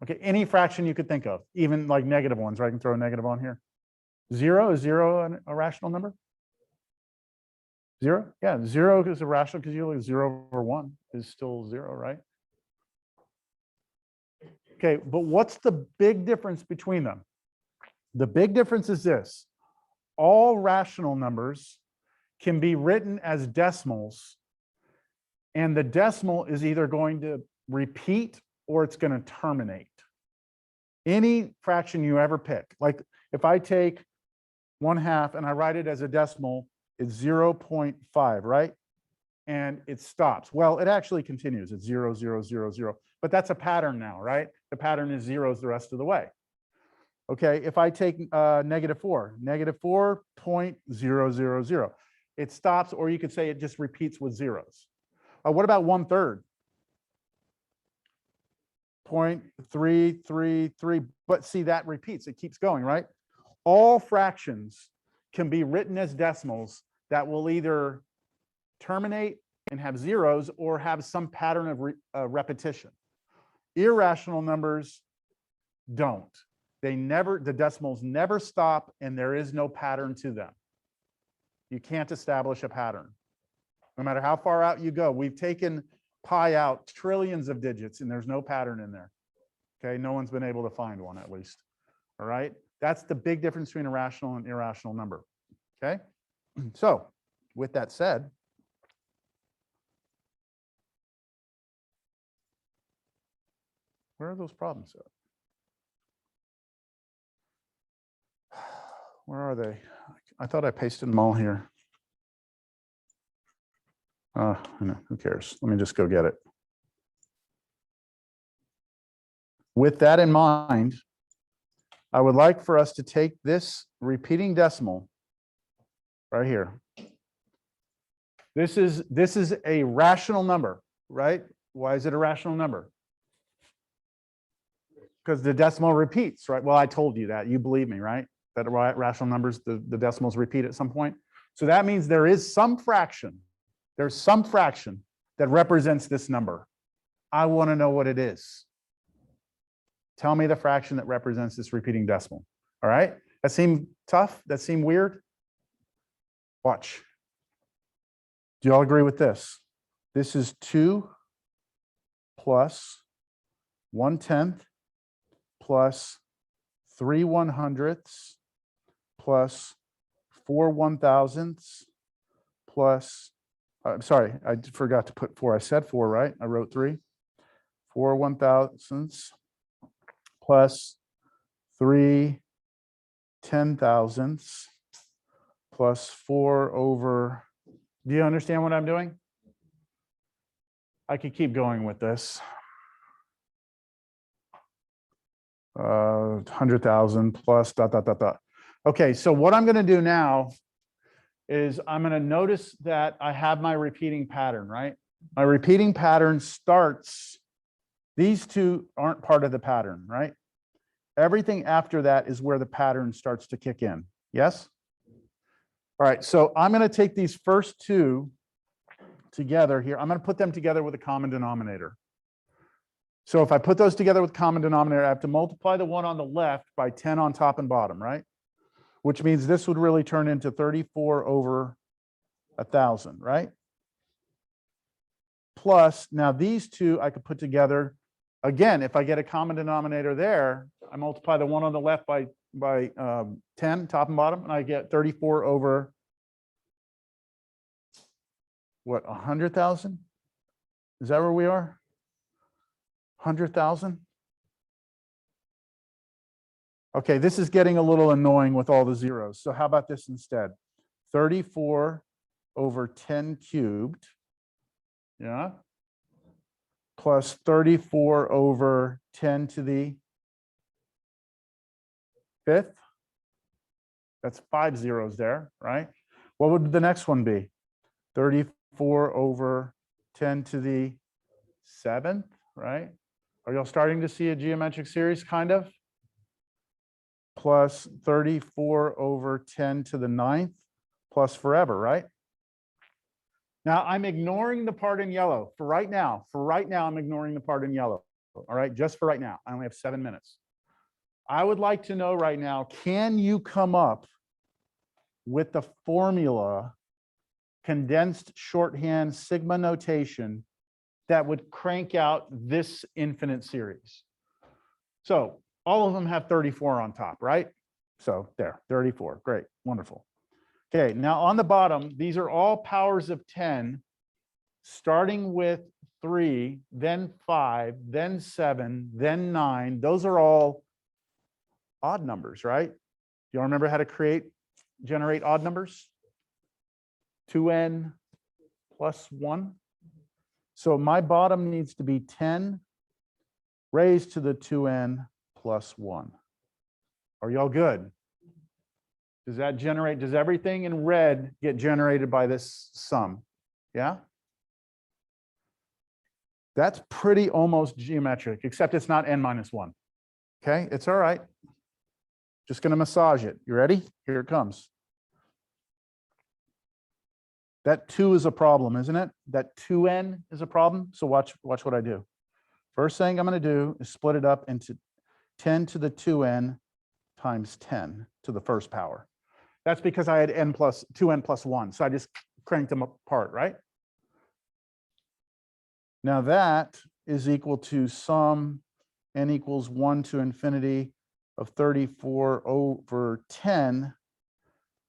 [SPEAKER 2] Okay, any fraction you could think of, even like negative ones, right? I can throw a negative on here. 0, is 0 a rational number? 0? Yeah, 0 is a rational because you look 0/1 is still 0, right? Okay, but what's the big difference between them? The big difference is this. All rational numbers can be written as decimals, and the decimal is either going to repeat or it's going to terminate. Any fraction you ever pick, like if I take 1/2 and I write it as a decimal, it's 0.5, right? And it stops. Well, it actually continues. It's 0, 0, 0, 0. But that's a pattern now, right? The pattern is zeros the rest of the way. Okay, if I take -4, -4.000, it stops, or you could say it just repeats with zeros. What about 1/3? 0.333, but see, that repeats, it keeps going, right? All fractions can be written as decimals that will either terminate and have zeros or have some pattern of repetition. Irrational numbers don't. The decimals never stop, and there is no pattern to them. You can't establish a pattern. No matter how far out you go, we've taken pi out trillions of digits, and there's no pattern in there. Okay, no one's been able to find one, at least. All right, that's the big difference between a rational and irrational number. Okay, so with that said, where are those problems at? Where are they? I thought I pasted them all here. I know, who cares? Let me just go get it. With that in mind, I would like for us to take this repeating decimal right here. This is a rational number, right? Why is it a rational number? Because the decimal repeats, right? Well, I told you that. You believe me, right? That rational numbers, the decimals repeat at some point. So that means there is some fraction. There's some fraction that represents this number. I want to know what it is. Tell me the fraction that represents this repeating decimal. All right? That seemed tough? That seemed weird? Watch. Do you all agree with this? This is 2 plus 1/10 plus 3 100ths plus 4 1,000ths plus, I'm sorry, I forgot to put 4. I said 4, right? I wrote 3. 4 1,000ths plus 3 10,000ths plus 4 over. Do you understand what I'm doing? I could keep going with this. 100,000 plus dot, dot, dot, dot. Okay, so what I'm going to do now is I'm going to notice that I have my repeating pattern, right? My repeating pattern starts, these two aren't part of the pattern, right? Everything after that is where the pattern starts to kick in. Yes? All right, so I'm going to take these first two together here. I'm going to put them together with a common denominator. So if I put those together with common denominator, I have to multiply the one on the left by 10 on top and bottom, right? Which means this would really turn into 34 over 1,000, right? Plus, now these two I could put together. Again, if I get a common denominator there, I multiply the one on the left by by 10, top and bottom, and I get 34 over what, 100,000? Is that where we are? 100,000? Okay, this is getting a little annoying with all the zeros. So how about this instead? 34 over 10 cubed, yeah, plus 34 over 10 to the fifth. That's 5 zeros there, right? What would the next one be? 34 over 10 to the seventh, right? Are y'all starting to see a geometric series, kind of? Plus 34 over 10 to the ninth, plus forever, right? Now I'm ignoring the part in yellow for right now. For right now, I'm ignoring the part in yellow. All right, just for right now. I only have 7 minutes. I would like to know right now, can you come up with the formula, condensed shorthand sigma notation, that would crank out this infinite series? So all of them have 34 on top, right? So there, 34, great, wonderful. Okay, now on the bottom, these are all powers of 10, starting with 3, then 5, then 7, then 9. Those are all odd numbers, right? You all remember how to generate odd numbers? 2n plus 1. So my bottom needs to be 10 raised to the 2n plus 1. Are y'all good? Does that generate, does everything in red get generated by this sum? Yeah? That's pretty almost geometric, except it's not n minus 1. Okay, it's all right. Just going to massage it. You ready? Here it comes. That 2 is a problem, isn't it? That 2n is a problem. So watch what I do. First thing I'm going to do is split it up into 10 to the 2n times 10 to the first power. That's because I had 2n plus 1. So I just cranked them apart, right? Now that is equal to sum n equals 1 to infinity of 34 over 10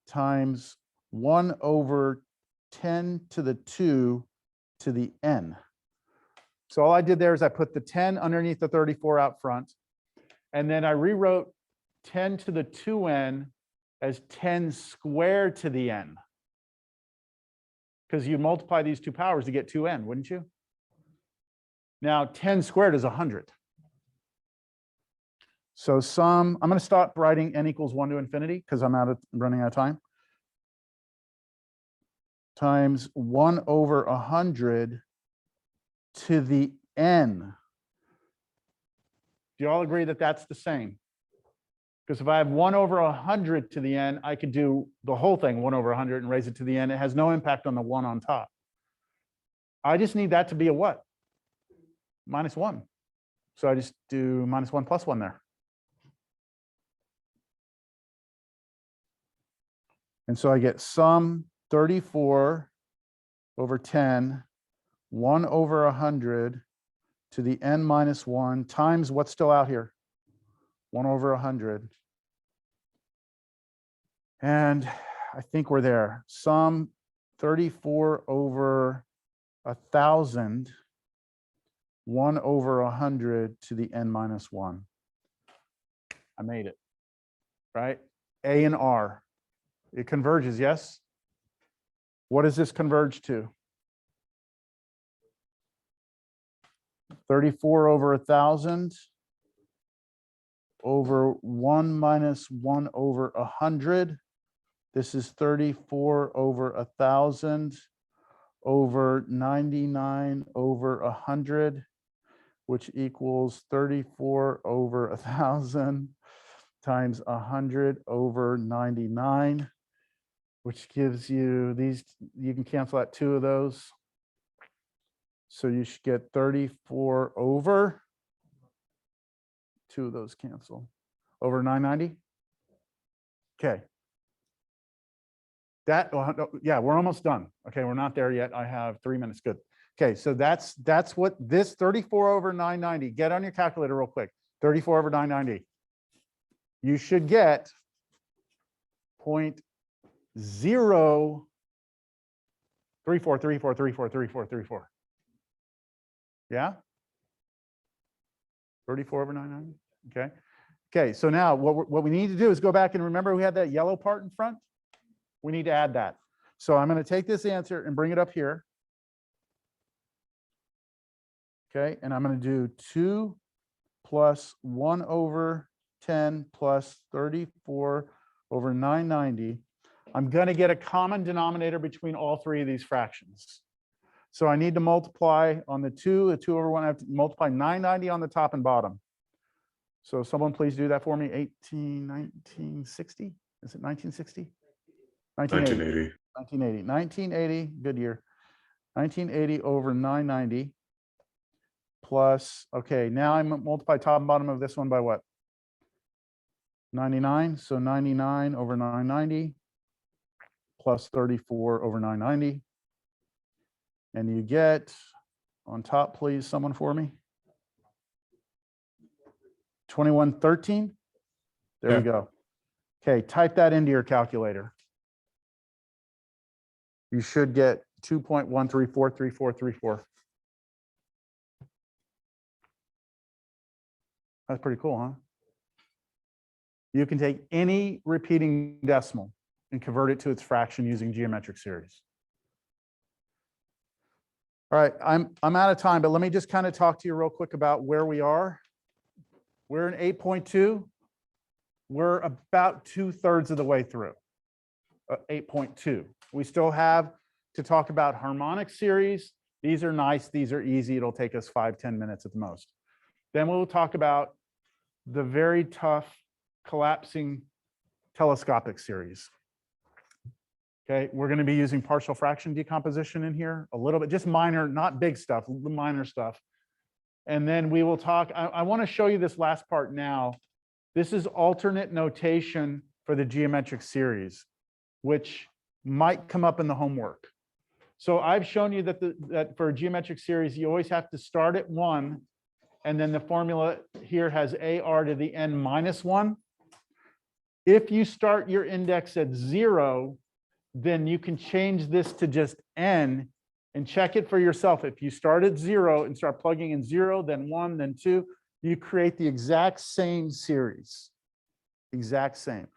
[SPEAKER 2] times 1 over 10 to the 2 to the n. So all I did there is I put the 10 underneath the 34 out front, and then I rewrote 10 to the 2n as 10 squared to the n. Because you multiply these two powers to get 2n, wouldn't you? Now 10 squared is 100. So I'm going to stop writing n equals 1 to infinity because I'm running out of time. Times 1 over 100 to the n. Do you all agree that that's the same? Because if I have 1 over 100 to the n, I could do the whole thing 1 over 100 and raise it to the n. It has no impact on the 1 on top. I just need that to be a what? Minus 1. So I just do minus 1 plus 1 there. And so I get sum 34 over 10, 1 over 100 to the n minus 1 times what's still out here? 1 over 100. And I think we're there. Sum 34 over 1,000, 1 over 100 to the n minus 1. I made it, right? A and R. It converges, yes? What does this converge to? 34 over 1,000 over 1 minus 1 over 100. This is 34 over 1,000 over 99 over 100, which equals 34 over 1,000 times 100 over 99, which gives you these, you can cancel out 2 of those. So you should get 34 over, 2 of those cancel, over 990. Okay. That, yeah, we're almost done. Okay, we're not there yet. I have 3 minutes, good. Okay, so that's what this 34 over 990, get on your calculator real quick. 34 over 990. you should get 0.03434343434. Yeah? 34 over 990. Okay. Okay, so now what we need to do is go back and remember we had that yellow part in front. We need to add that. So I'm going to take this answer and bring it up here. Okay, and I'm going to do 2 plus 1 over 10 plus 34 over 990. I'm going to get a common denominator between all three of these fractions. So I need to multiply on the 2 over 1. I have to multiply 990 on the top and bottom. So someone please do that for me. 1960? Is it 1960? 1980.
[SPEAKER 4] 1980.
[SPEAKER 2] 1980, good year. 1980 over 990 plus, okay, now I multiply top and bottom of this one by what? 99, so 99 over 990 plus 34 over 990. And you get, on top, please, someone for me. 2113. There we
[SPEAKER 4] Yeah.
[SPEAKER 2] go. Okay, type that into your calculator. You should get 2.1343434. That's pretty cool, huh? You can take any repeating decimal and convert it to its fraction using geometric series. All right, I'm out of time, but let me just kind of talk to you real quick about where we are. We're in 8.2. We're about 2/3 of the way through 8.2. We still have to talk about harmonic series. These are nice. These are easy. It'll take us 5-10 minutes at the most. Then we'll talk about the very tough collapsing telescopic series. Okay, we're going to be using partial fraction decomposition in here a little bit, just minor, not big stuff, minor stuff. And then we will talk, I want to show you this last part now. This is alternate notation for the geometric series, which might come up in the homework. So I've shown you that for a geometric series, you always have to start at 1, and then the formula here has AR to the n minus 1. If you start your index at 0, then you can change this to just n and check it for yourself. If you start at 0 and start plugging in 0, then 1, then 2, you create the exact same series. Exact same.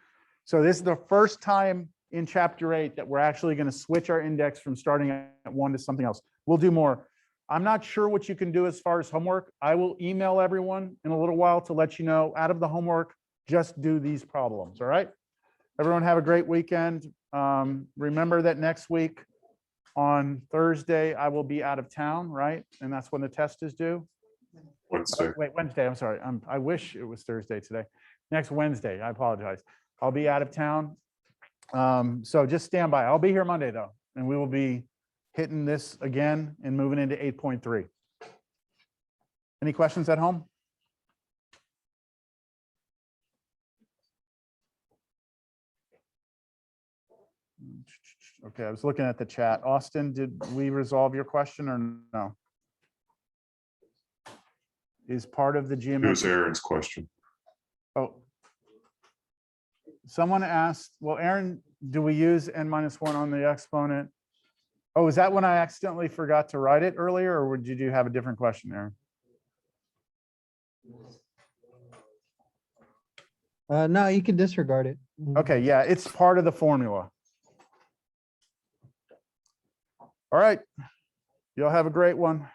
[SPEAKER 2] So this is the first time in chapter 8 that we're actually going to switch our index from starting at 1 to something else. We'll do more. I'm not sure what you can do as far as homework. I will email everyone in a little while to let you know, out of the homework, just do these problems. All right. Everyone have a great weekend. Remember that next week on Thursday, I will be out of town, right? And that's when the test is due.
[SPEAKER 4] Wednesday.
[SPEAKER 2] Wait, Wednesday, I'm sorry. I wish it was Thursday today. Next Wednesday, I apologize. I'll be out of town. So just stand by. I'll be here Monday though, and we will be hitting this again and moving into 8.3. Any questions at home? Okay, I was looking at the chat. Austin, did we resolve your question or no? Is part of the
[SPEAKER 4] It was
[SPEAKER 2] geometric.
[SPEAKER 4] Aaron's question.
[SPEAKER 2] Oh. Someone asked, well, Aaron, do we use n minus 1 on the exponent? Oh, is that when I accidentally forgot to write it earlier, or did you have a different question, Aaron?
[SPEAKER 6] No, you can disregard it.
[SPEAKER 2] Okay, yeah, it's part of the formula. All right. Y'all have a great one.